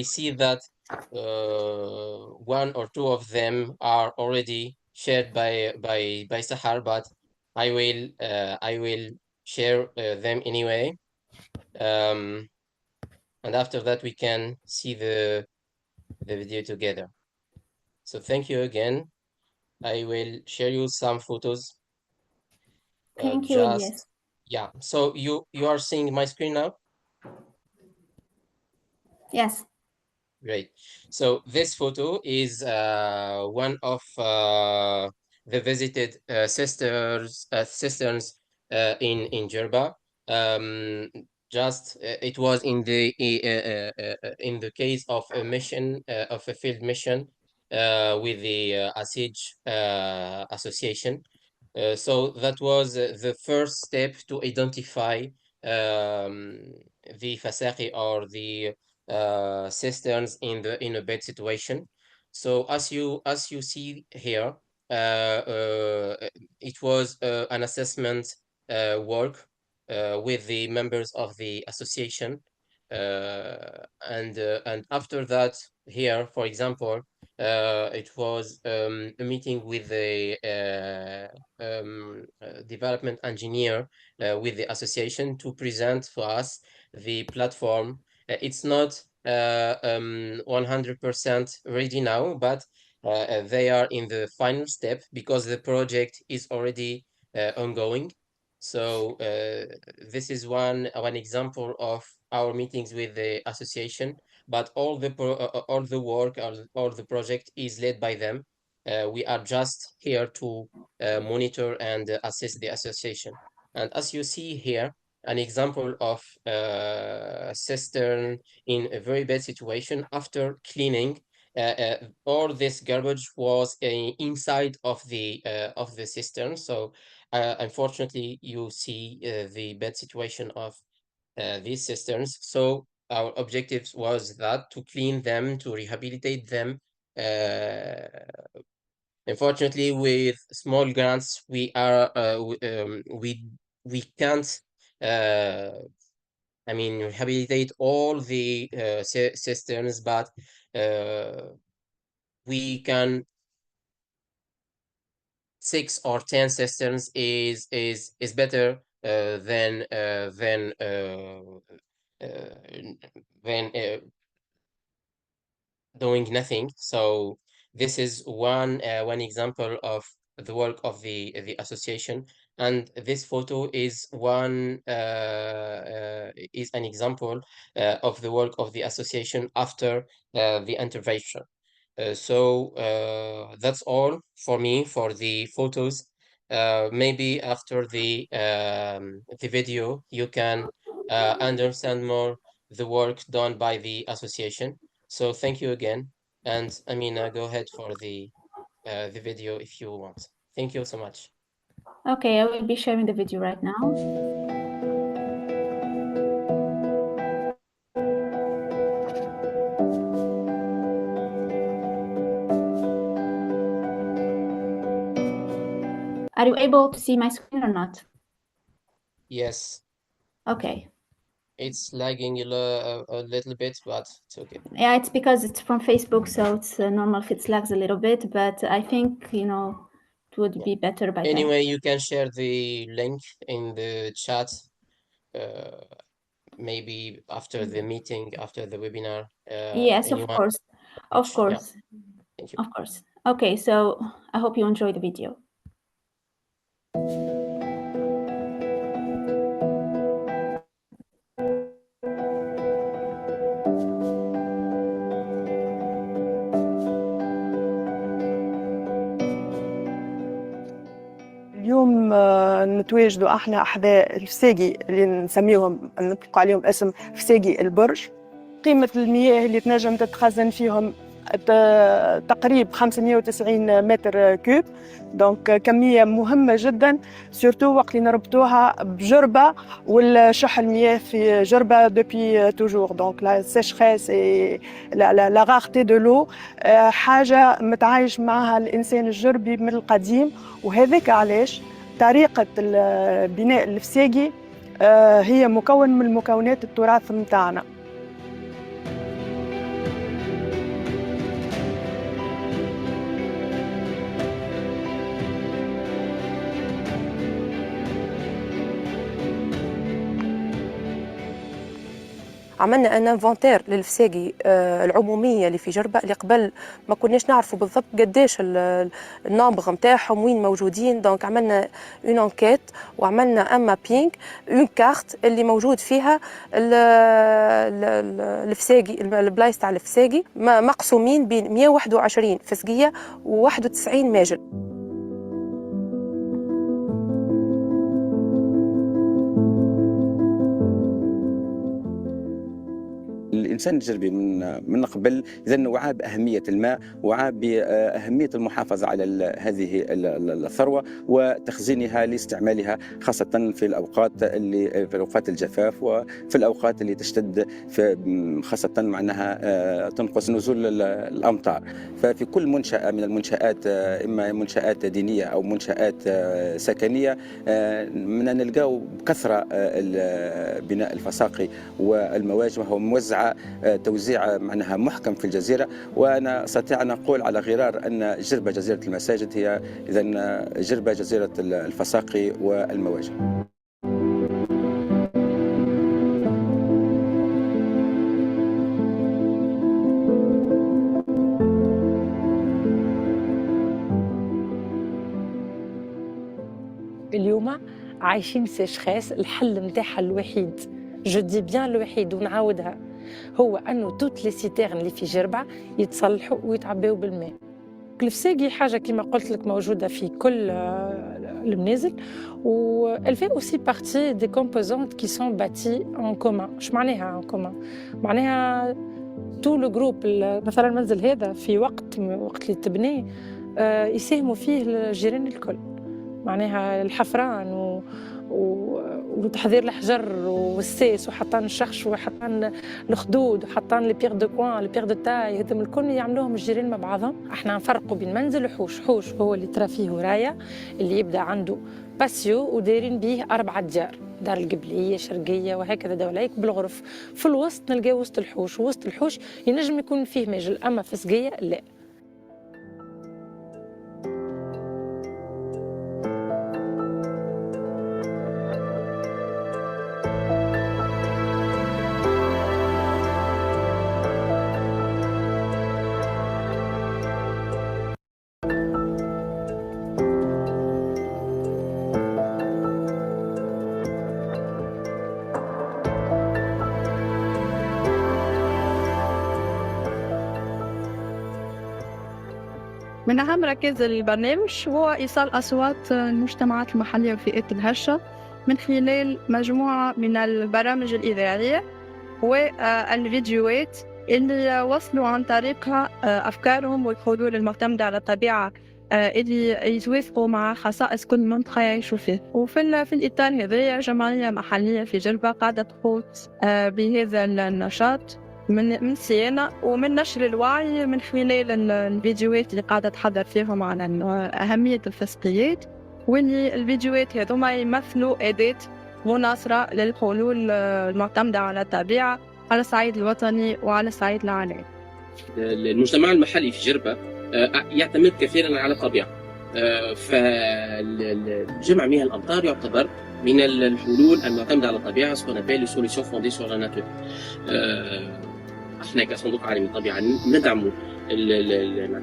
see that one or two of them are already shared by Sahar, but I will share them anyway. And after that, we can see the video together. So thank you again. I will share you some photos. Thank you, Ilyas. Yeah. So you are seeing my screen now? Yes. Great. So this photo is one of the visited cisterns in Djerba. It was in the case of a mission of a field mission with the ASIG Association. So that was the first step to identify the fasaki, or the cisterns in a bad situation. So as you see here, it was an assessment work with the members of the association, and after that, here, for example, it was a meeting with the development engineer with the association to present for us the platform. It's not 100% ready now, but they are in the final step because the project is already ongoing. So this is one example of our meetings with the association, but all the work, all the project is led by them. We are just here to monitor and assist the association. And as you see here, an example of cistern in a very bad situation. After cleaning, all this garbage was inside of the cistern. So unfortunately, you see the bad situation of these cisterns. So our objective was that to clean them, to rehabilitate them. Unfortunately, with small grants, we can't rehabilitate all the cisterns, but we can 6 or 10 cisterns is better than doing nothing. So this is one example of the work of the association, and this photo is one is an example of the work of the association after the intervention. So that's all for me for the photos. Maybe after the video, you can understand more the work done by the association. So thank you again, and Amina, go ahead for the video if you want. Thank you so much. Okay, I will be sharing the video right now. Are you able to see my screen or not? Yes. Okay. It's lagging a little bit, but it's okay. Yeah, it's because it's from Facebook, so it's normal if it lags a little bit, but I think, you know, it would be better by Anyway, you can share the link in the chat, maybe after the meeting, after the webinar. Yes, of course. Of course. Yeah. Thank you. Of course. Okay, so I hope you enjoy the video. اليوم نتواجدوا احنا احذاء الفساقي اللي نسميهم نطلق عليهم اسم فساقي البرج. قيمة المياه اللي تنجم تتخزن فيهم تقريب 590 متر كوب، دونك كمية مهمة جدا، سورتو وقت اللي نربطوها بجربة والشح المياه في جربة دوبي توجور. دونك لا سيشخيس لا غارتي دو لو حاجة متعايش معها الإنسان الجربي من القديم، وهذاك علاش طريقة البناء الفساقي هي مكون من مكونات التراث متاعنا. عملنا ان انفونتير للفساقي العموميه اللي في جربه، اللي قبل ما كناش نعرفوا بالضبط قداش النومبر نتاعهم وين موجودين. دونك عملنا اون انكيت وعملنا ان مابينغ اون كارت اللي موجود فيها الفساقي، البلايص تاع الفساقي مقسومين بين 121 فسقيه و91 ماجل. الإنسان الجربي من قبل إذن وعى بأهمية الماء، وعى بأهمية المحافظة على هذه الثروة وتخزينها لاستعمالها، خاصة في أوقات الجفاف وفي الأوقات اللي تشتد، خاصة معناها تنقص نزول الأمطار. ففي كل منشأة من المنشآت، إما منشآت دينية أو منشآت سكنية، نلقاو بكثرة بناء الفساقي والمواجم وهو موزع توزيع معناها محكم في الجزيرة. وأنا أستطيع أن أقول على غرار أن جربة جزيرة المساجد هي إذن جربة جزيرة الفساقي والمواجم. اليوم عايشين سيشخاس، الحل نتاعها الوحيد، جو دي بيان الوحيد ونعاودها، هو انه توت لي سيتيرن اللي في جربه يتصلحوا ويتعباو بالماء. الفساقي حاجه كما قلت لك موجوده في كل المنازل، و elle fait aussi partie des composantes qui sont bâties en commun. اش معناها en commun؟ معناها تو لو جروب مثلا المنزل هذا في وقت اللي تبنيه يساهموا فيه الجيران الكل، معناها الحفران وتحضير الحجر والساس وحطان الشخش وحطان الخدود وحطان لي بيغ دو كوان لي بيغ دو تاي، هذم الكل يعملوهم الجيران مع بعضهم. احنا نفرقوا بين منزل وحوش. حوش هو اللي ترى فيه ورايا اللي يبدا عنده باسيو ودايرين به 4 ديار، دار القبليه شرقيه وهكذا دوليك بالغرف. في الوسط نلقاو وسط الحوش، وسط الحوش ينجم يكون فيه مجل، اما في سقيه لا. من أهم مراكز البرنامج هو إيصال أصوات المجتمعات المحلية والفئات الهشة من خلال مجموعة من البرامج الإذاعية والفيديوهات اللي وصلوا عن طريقها أفكارهم والحلول المعتمدة على الطبيعة اللي يتوافقوا مع خصائص كل منطقة يعيشوا فيه. وفي الإطار هذا جمعية محلية في جربة قاعدة تقوم بهذا النشاط من صيانة ومن نشر الوعي من خلال الفيديوهات اللي قاعدة تحضر فيهم على أهمية الفسقيات، واللي الفيديوهات هذوما يمثلوا أداة مناصرة للحلول المعتمدة على الطبيعة على الصعيد الوطني وعلى الصعيد العالمي. المجتمع المحلي في جربة يعتمد كثيرا على الطبيعة، فجمع مياه الأمطار يعتبر من الحلول المعتمدة على الطبيعة، سكون أبيل سوليسيون فوندي سور لا ناتور. احنا كصندوق عالمي طبعا ندعموا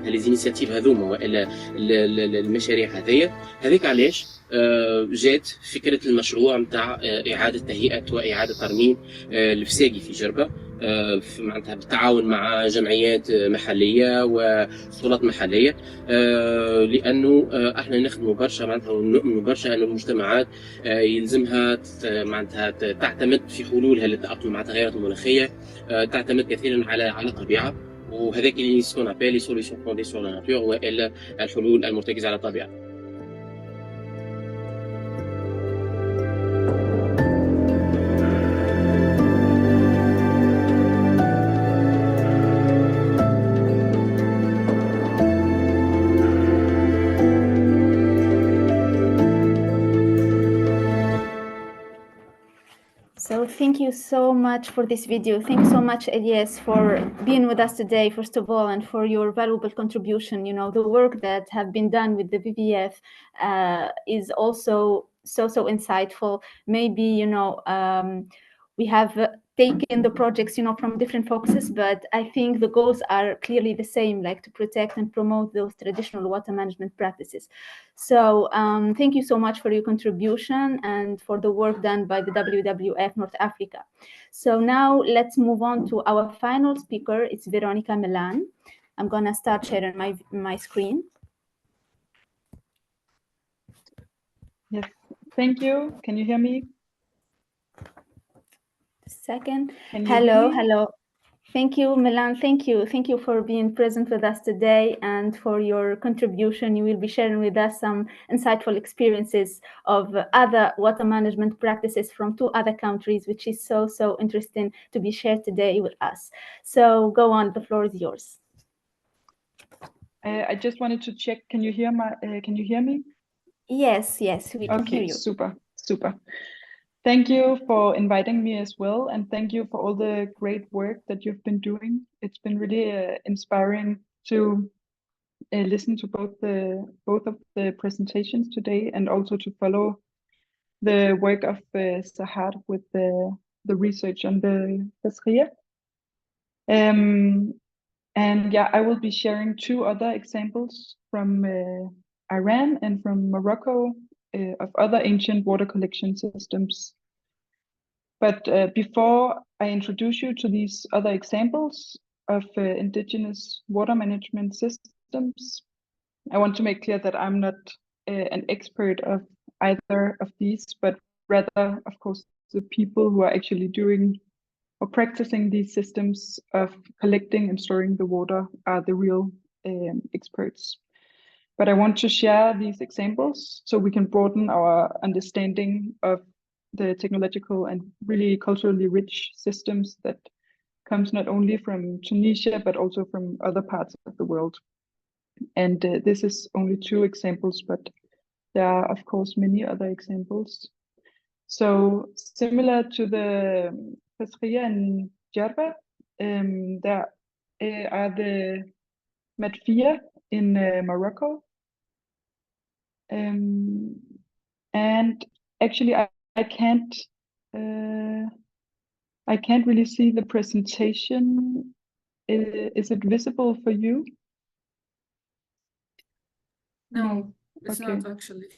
ليزينيسياتيف هذوما والا المشاريع هذيك علاش جات فكره المشروع نتاع اعاده تهيئه واعاده ترميم الفساقي في جربه، معناتها بالتعاون مع جمعيات محليه وسلطات محليه، لانه احنا نخدموا برشا معناتها ونؤمنوا برشا ان المجتمعات يلزمها معناتها تعتمد في حلولها للتاقلم مع التغيرات المناخيه، تعتمد كثيرا على الطبيعه، وهذاك اللي سكون ابيل لي سوليسيون فوندي سور لا ناتور والا الحلول المرتكزه على الطبيعه. So thank you so much for this video. Thank you so much, Elias, for being with us today, first of all, and for your valuable contribution. You know, the work that have been done with the WWF is also so insightful. Maybe, you know, we have taken the projects, you know, from different focuses, but I think the goals are clearly the same, like to protect and promote those traditional water management practices. So thank you so much for your contribution and for the work done by the WWF North Africa. So now let's move on to our final speaker. It's Veronica Milan. I'm gonna start sharing my screen. Yes, thank you. Can you hear me? Second. Hello. Thank you, Milan. Thank you for being present with us today and for your contribution. You will be sharing with us some insightful experiences of other water management practices from 2 other countries, which is so interesting to be shared today with us. So go on, the floor is yours. I just wanted to check. Can you hear me? Yes, we can hear you. Okay, super. Thank you for inviting me as well, and thank you for all the great work that you've been doing. It's been really inspiring to listen to both of the presentations today, and also to follow the work of Sahar with the research on the Tasriya. And yeah, I will be sharing 2 other examples from Iran and from Morocco of other ancient water collection systems. But before I introduce you to these other examples of indigenous water management systems, I want to make clear that I'm not an expert of either of these, but rather, of course, the people who are actually doing or practicing these systems of collecting and storing the water are the real experts. But I want to share these examples so we can broaden our understanding of the technological and really culturally rich systems that comes not only from Tunisia, but also from other parts of the world. And this is only 2 examples, but there are, of course, many other examples. So similar to the Pesquería in Djerba, there are the Maarifa in Morocco. And actually, I can't really see the presentation. Is it visible for you? No, it's okay. not actually.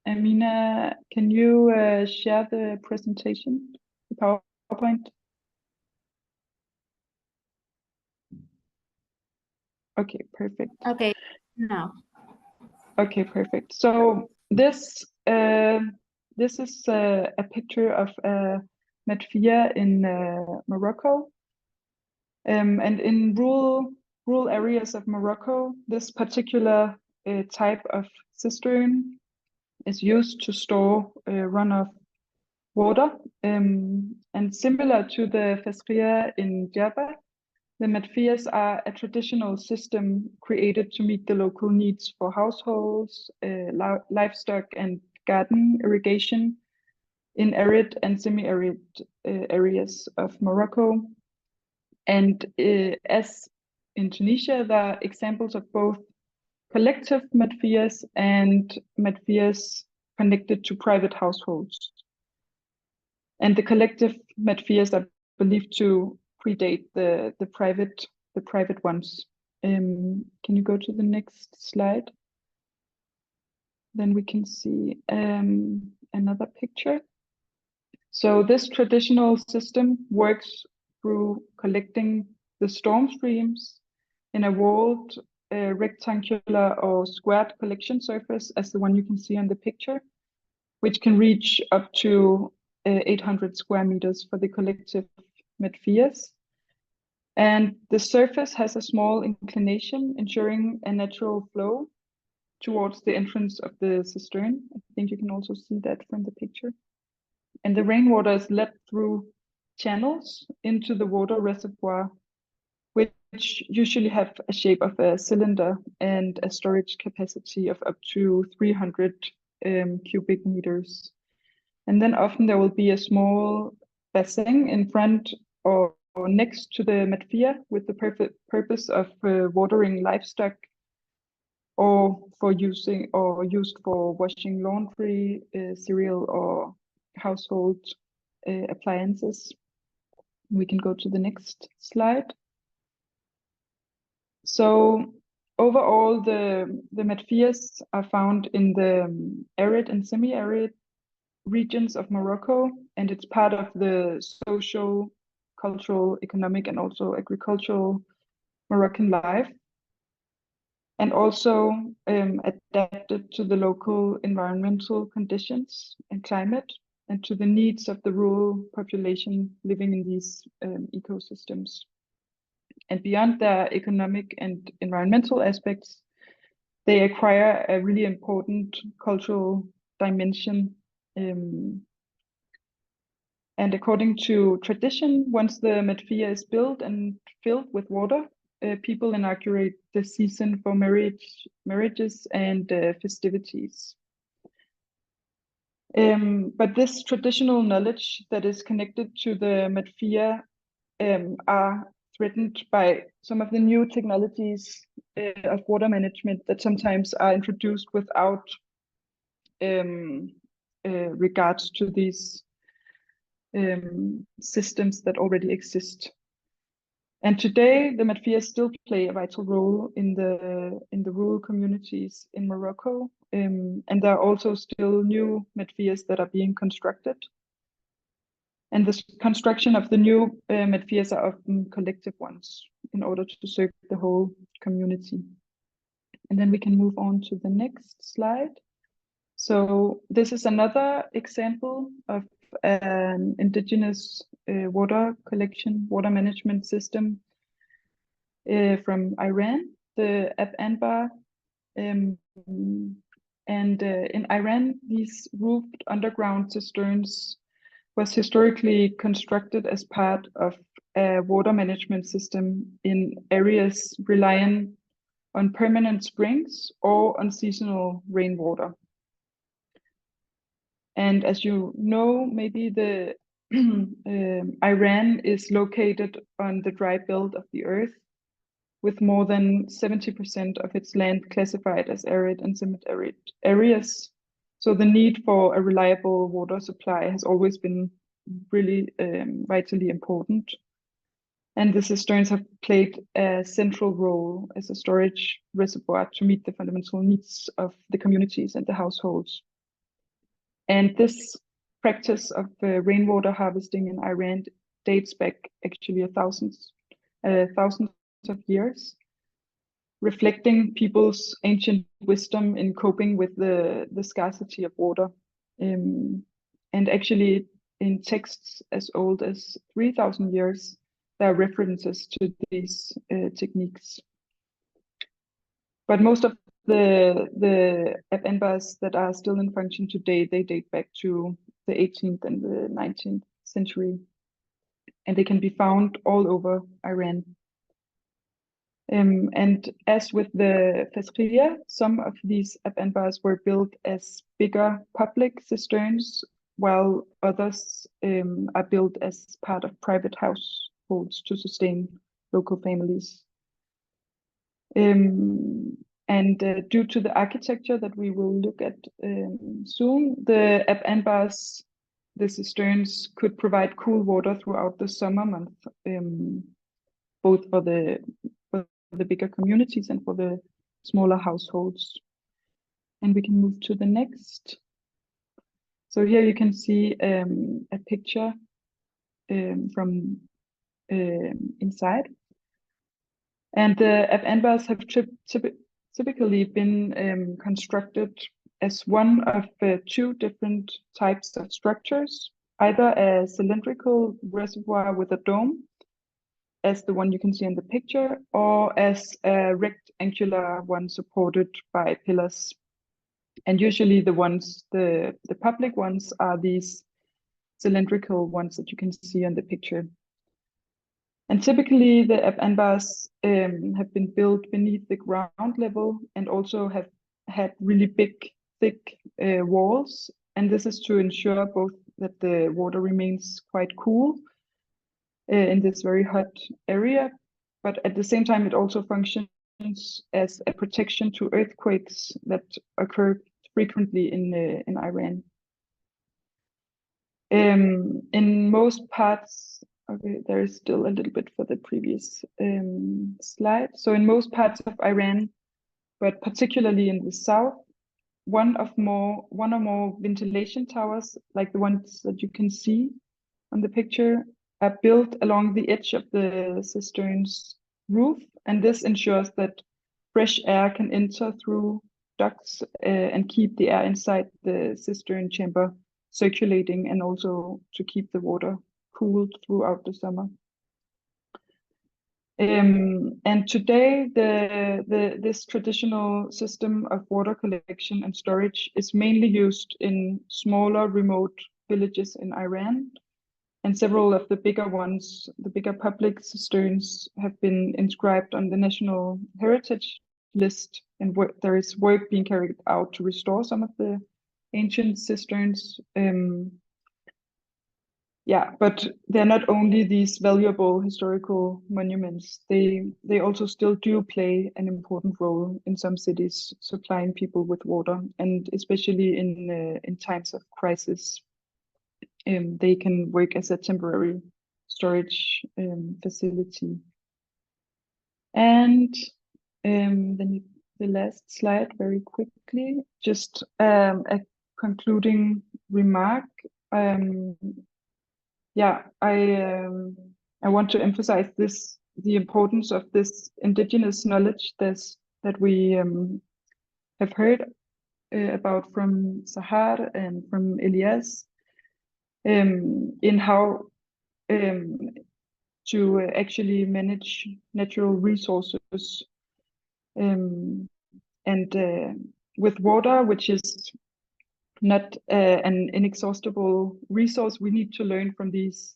Amina, can you share the presentation, the PowerPoint? Okay, perfect. Okay, now. Okay, perfect. So this is a picture of Maarifa in Morocco, and in rural areas of Morocco, this particular type of cistern is used to store runoff water, and similar to the Pesquería in Djerba, the Maarifas are a traditional system created to meet the local needs for households, livestock, and garden irrigation in arid and semi-arid areas of Morocco. And as in Tunisia, there are examples of both collective Maarifas and Maarifas connected to private households. And the collective Maarifas are believed to predate the private ones. Can you go to the next slide? Then we can see another picture. So this traditional system works through collecting the storm streams in a walled rectangular or squared collection surface, as the one you can see on the picture, which can reach up to 800 square meters for the collective Maarifas. And the surface has a small inclination, ensuring a natural flow towards the entrance of the cistern. I think you can also see that from the picture. And the rainwater is led through channels into the water reservoir, which usually have a shape of a cylinder and a storage capacity of up to 300 cubic meters. And then often there will be a small basin in front or next to the Maarifa with the purpose of watering livestock, or for used for washing laundry, cereal, or household appliances. We can go to the next slide. So overall, the Maarifas are found in the arid and semi-arid regions of Morocco, and it's part of the social, cultural, economic, and also agricultural Moroccan life, and also adapted to the local environmental conditions and climate, and to the needs of the rural population living in these ecosystems. And beyond their economic and environmental aspects, they acquire a really important cultural dimension. And according to tradition, once the Maarifa is built and filled with water, people inaugurate the season for marriages and festivities. But this traditional knowledge that is connected to the Maarifa are threatened by some of the new technologies of water management that sometimes are introduced without regards to these systems that already exist. And today, the Maarifas still play a vital role in the rural communities in Morocco, and there are also still new Maarifas that are being constructed. And the construction of the new Maarifas are often collective ones in order to serve the whole community. And then we can move on to the next slide. So this is another example of an indigenous water collection, water management system from Iran, the Ab-Anbar. And in Iran, these roofed underground cisterns was historically constructed as part of a water management system in areas relying on permanent springs or on seasonal rainwater. And as you know, maybe the Iran is located on the dry belt of the earth, with more than 70% of its land classified as arid and semi-arid areas. So the need for a reliable water supply has always been really vitally important. And the cisterns have played a central role as a storage reservoir to meet the fundamental needs of the communities and the households. And this practice of rainwater harvesting in Iran dates back actually thousands of years, reflecting people's ancient wisdom in coping with the scarcity of water. And actually in texts as old as 3,000 years, there are references to these techniques. But most of the Ab-Anbars that are still in function today, they date back to the 18th and the 19th century. And they can be found all over Iran. And as with the Fasriya, some of these Ab-Anbars were built as bigger public cisterns, while others are built as part of private households to sustain local families. And due to the architecture that we will look at soon, the Ab-Anbars, the cisterns, could provide cool water throughout the summer month, both for the bigger communities and for the smaller households. And we can move to the next. So here you can see a picture from inside. And the Ab-Anbars have typically been constructed as one of two different types of structures, either a cylindrical reservoir with a dome, as the one you can see in the picture, or as a rectangular one supported by pillars. And usually the public ones are these cylindrical ones that you can see on the picture. And typically the Ab-Anbars have been built beneath the ground level and also have had really big, thick walls. And this is to ensure both that the water remains quite cool in this very hot area, but at the same time it also functions as a protection to earthquakes that occur frequently in Iran. In most parts, okay, there is still a little bit for the previous slide. So in most parts of Iran, but particularly in the south, one or more ventilation towers, like the ones that you can see on the picture, are built along the edge of the cistern's roof, and this ensures that fresh air can enter through ducts and keep the air inside the cistern chamber circulating, and also to keep the water cooled throughout the summer. And today, this traditional system of water collection and storage is mainly used in smaller remote villages in Iran. And several of the bigger ones, the bigger public cisterns, have been inscribed on the National Heritage List, and there is work being carried out to restore some of the ancient cisterns. Yeah, but they're not only these valuable historical monuments, they also still do play an important role in some cities, supplying people with water, and especially in times of crisis. They can work as a temporary storage facility. And then the last slide, very quickly, just a concluding remark. Yeah, I want to emphasize the importance of this indigenous knowledge that we have heard about from Sahar and from Elias. in how to actually manage natural resources. And with water, which is not an inexhaustible resource, we need to learn from these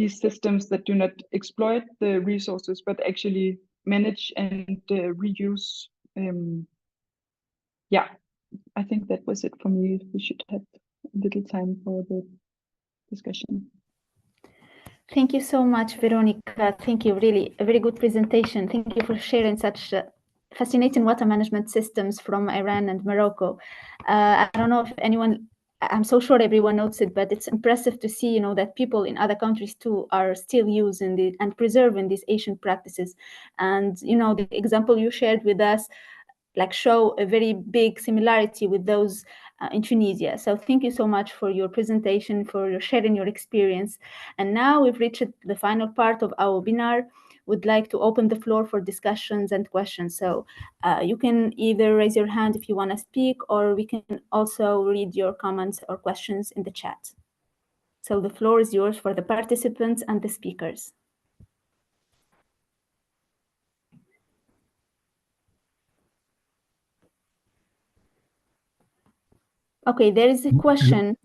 systems that do not exploit the resources, but actually manage and reuse. Yeah, I think that was it for me. We should have a little time for the discussion. Thank you so much, Veronica. Thank you. Really, a very good presentation. Thank you for sharing such fascinating water management systems from Iran and Morocco. I don't know if anyone, I'm so sure everyone notes it, but it's impressive to see, that people in other countries too are still using and preserving these ancient practices. And, the example you shared with us, show a very big similarity with those in Tunisia. So thank you so much for your presentation, for your sharing your experience. And now we've reached the final part of our webinar. Would like to open the floor for discussions and questions. So you can either raise your hand if you want to speak, or we can also read your comments or questions in the chat. So the floor is yours for the participants and the speakers. Okay, there is a question.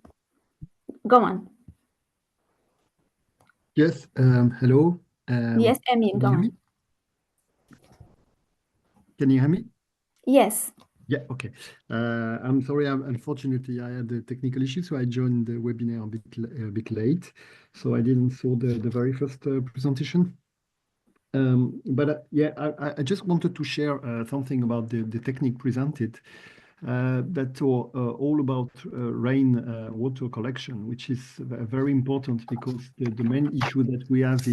Go on. Yes, hello. Yes, Amin, go on. Can you hear me? Yes. Yeah, okay. I'm sorry, unfortunately, I had a technical issue, so I joined the webinar a bit late. So I didn't saw the very first presentation. Yeah, I just wanted to share something about the technique presented. That's all about rain water collection, which is very important because the main issue that we have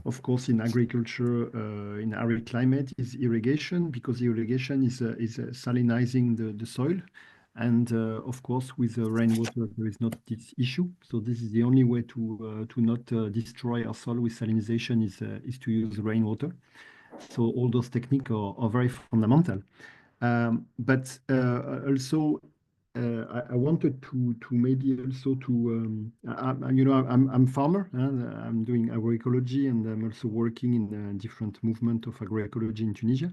of course, in agriculture, in arid climate, is irrigation, because irrigation is salinizing the soil. And of course, with rainwater, there is not this issue. So this is the only way to not destroy our soil with salinization is to use rainwater. So all those techniques are very fundamental. But also, I wanted to maybe also to I'm farmer. I'm doing agroecology, and I'm also working in a different movement of agroecology in Tunisia.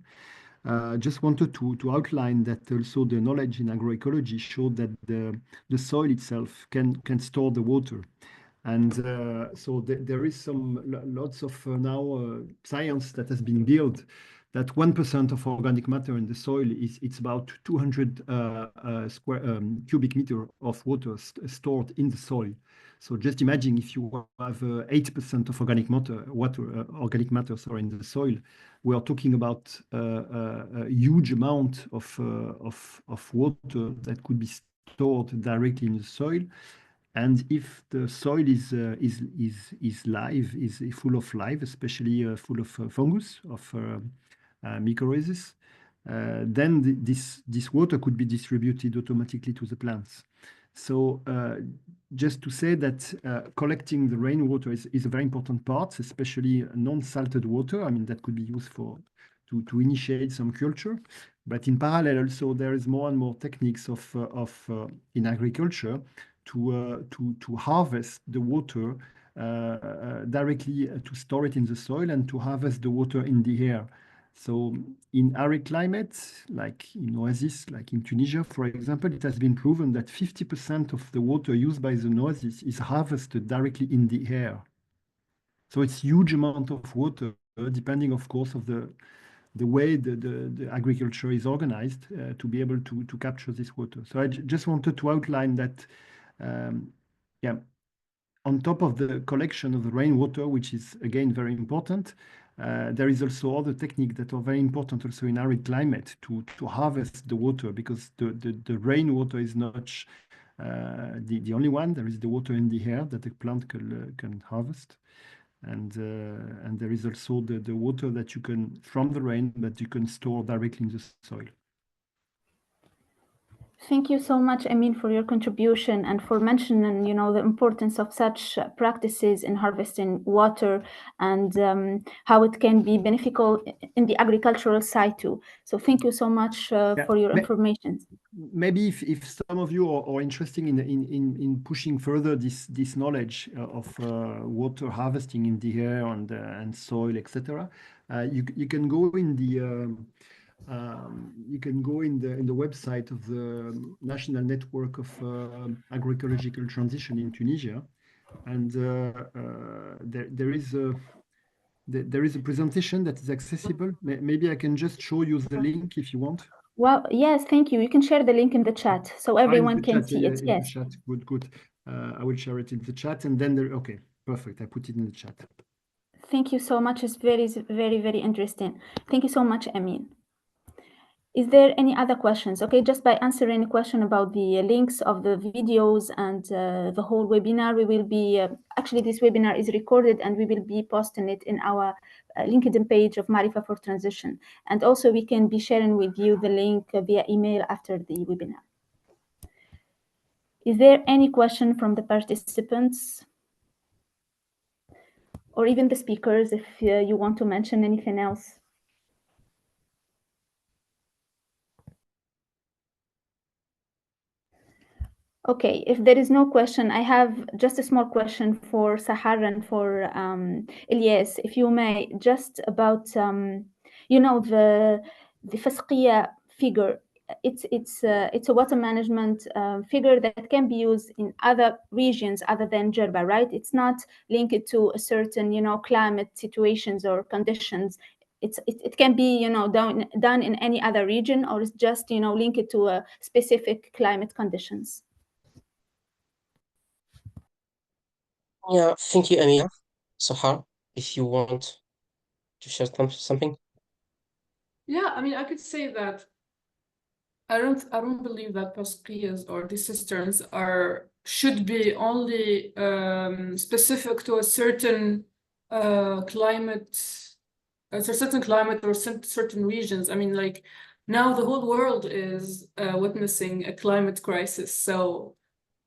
Just wanted to outline that also the knowledge in agroecology showed that the soil itself can store the water. And so there is lots of now science that has been built that 1% of organic matter in the soil it's about 200 cubic meter of water stored in the soil. So just imagine if you have 8% of organic matter in the soil, we are talking about a huge amount of water that could be stored directly in the soil. And if the soil is live, is full of life, especially full of fungus, of mycorrhizas, then this water could be distributed automatically to the plants. So just to say that collecting the rainwater is a very important part, especially non-salted water. I mean, that could be used to initiate some culture. But in parallel, also, there is more and more techniques in agriculture to harvest the water directly, to store it in the soil, and to harvest the water in the air. So in arid climates, like in oasis, like in Tunisia, for example, it has been proven that 50% of the water used by the oasis is harvested directly in the air. So it's huge amount of water, depending, of course, of the way the agriculture is organized to be able to capture this water. So I just wanted to outline that, yeah, on top of the collection of the rainwater, which is again very important, there is also other techniques that are very important also in arid climate to harvest the water, because the rainwater is not the only one. There is the water in the air that the plant can harvest. And there is also the water that you can, from the rain, that you can store directly in the soil. Thank you so much, Amin, for your contribution and for mentioning, you know, the importance of such practices in harvesting water and how it can be beneficial in the agricultural side too. So thank you so much for your information. Maybe if some of you are interested in pushing further this knowledge of water harvesting in the air and soil, etc., you can go in the website of the National Network of Agroecological Transition in Tunisia, and there is a presentation that is accessible. Maybe I can just show you the link if you want. Well, yes, thank you. You can share the link in the chat so everyone can see it. Yes. Chat. Good. I will share it in the chat, and then okay, perfect. I put it in the chat. Thank you so much. It's very, very, very interesting. Thank you so much, Amin. Is there any other questions? Okay, just by answering a question about the links of the videos and the whole webinar, we will be, actually this webinar is recorded and we will be posting it in our LinkedIn page of Maarifa for Transition. And also we can be sharing with you the link via email after the webinar. Is there any question from the participants? Or even the speakers if you want to mention anything else? Okay, if there is no question, I have just a small question for Sahar and for Ilyas, if you may, just about, you know, the Fasqiya figure. It's a water management figure that can be used in other regions other than Djerba, right? It's not linked to a certain, you know, climate situations or conditions. It can be, you know, done in any other region, or it's just, you know, linked to a specific climate conditions. Yeah, thank you, Amina. Sahar, if you want to share something. Yeah, I mean, I could say that I don't believe that pasqiyas or these cisterns should be only specific to a certain climate, or certain regions. I mean, like now the whole world is witnessing a climate crisis. So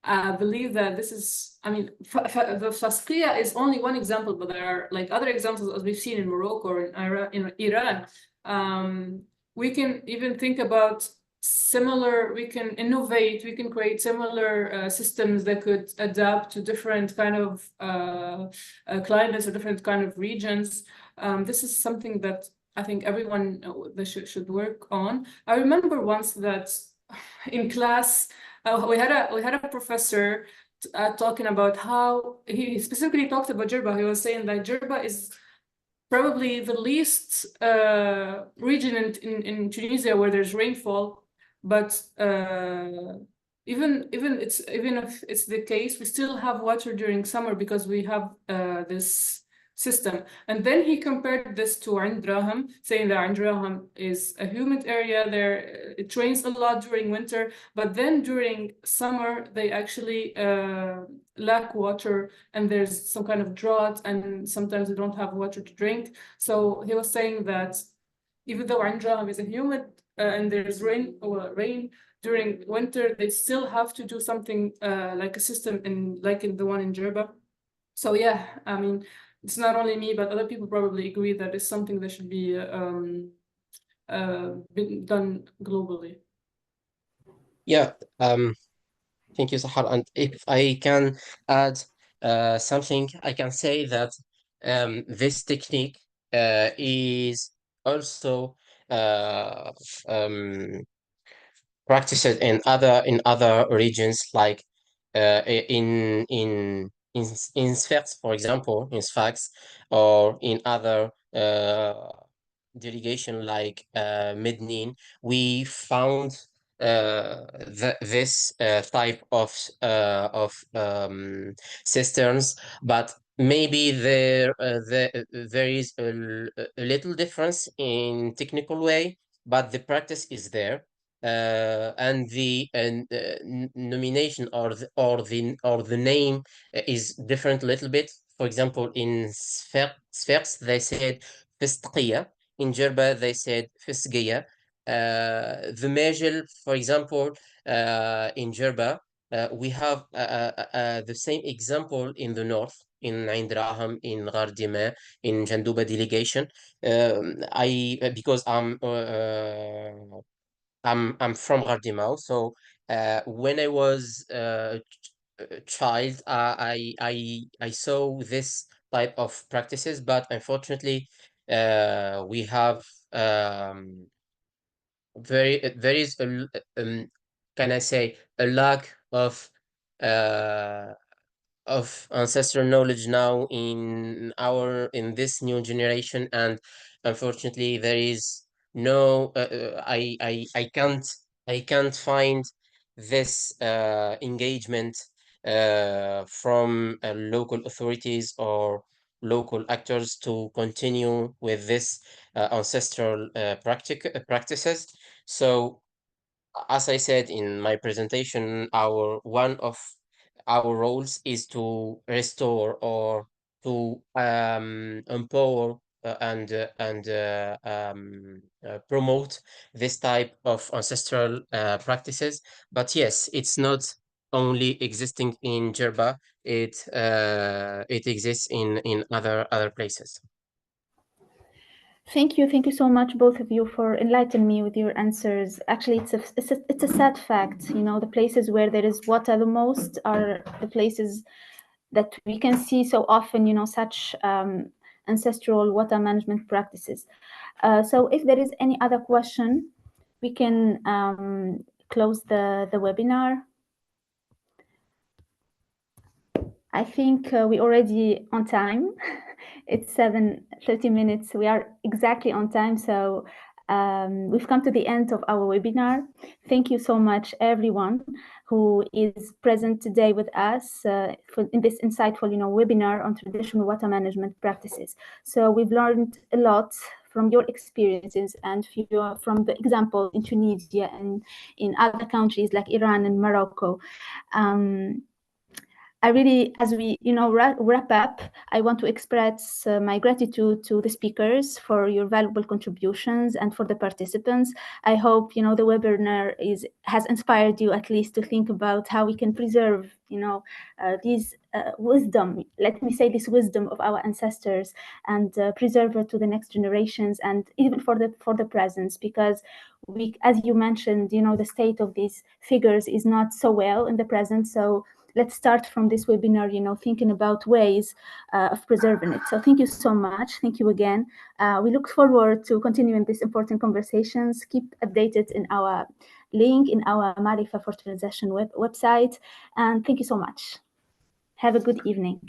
I believe that this is, I mean, the fasqiya is only one example, but there are like other examples as we've seen in Morocco or in Iran. We can even think about we can innovate, we can create similar systems that could adapt to different kind of climates or different kind of regions. This is something that I think everyone should work on. I remember once that in class, we had a professor talking about how he specifically talked about Djerba. He was saying that Djerba is probably the least region in Tunisia where there's rainfall, but even if it's the case, we still have water during summer because we have this system. And then he compared this to Ain Draham, saying that Ain Draham is a humid area there. It rains a lot during winter, but then during summer, they actually lack water and there's some kind of drought and sometimes they don't have water to drink. So he was saying that even though Ain Draham is a humid and there's rain during winter, they still have to do something like a system like in the one in Djerba. So yeah, I mean, it's not only me, but other people probably agree that it's something that should be done globally. Yeah, thank you, Sahar. And if I can add something, I can say that this technique is also practiced in other regions, like in Sfax, for example, in Sfax, or in other delegation like Medellin. We found this type of cisterns, but maybe there is a little difference in technical way, but the practice is there. And the nomination or the name is different a little bit. For example, in Sfax they said Fistqiya. In Djerba they said Fisqiya. the measure, for example, in Djerba, we have the same example in the north, in Ain Draham, in Ghardima, in Jandouba delegation. Because I'm from Ghardima, so when I was a child, I saw this type of practices, but unfortunately, we have there is can I say, a lack of ancestral knowledge now in this new generation, and unfortunately there is no I can't find this engagement from local authorities or local actors to continue with this ancestral practices. So as I said in my presentation, one of our roles is to restore or to empower and promote this type of ancestral practices. But yes, it's not only existing in Djerba; it exists in other places. Thank you so much, both of you, for enlightening me with your answers. Actually, it's a sad fact. You know, the places where there is water the most are the places that we can see so often. You know, such ancestral water management practices. So, if there is any other question, we can close the webinar. I think we already on time. It's 7:30 minutes. We are exactly on time. So we've come to the end of our webinar. Thank you so much, everyone who is present today with us in this insightful, webinar on traditional water management practices. So we've learned a lot from your experiences and from the example in Tunisia and in other countries like Iran and Morocco. I really, as we wrap up, I want to express my gratitude to the speakers for your valuable contributions and for the participants. I hope the webinar has inspired you at least to think about how we can preserve these wisdom. Let me say this wisdom of our ancestors and preserve it to the next generations and even for the present, because we, as you mentioned, the state of these figures is not so well in the present. So let's start from this webinar, thinking about ways of preserving it. So thank you so much. Thank you again. We look forward to continuing these important conversations. Keep updated in our link in our Maarifa for Transition website. And thank you so much. Have a good evening.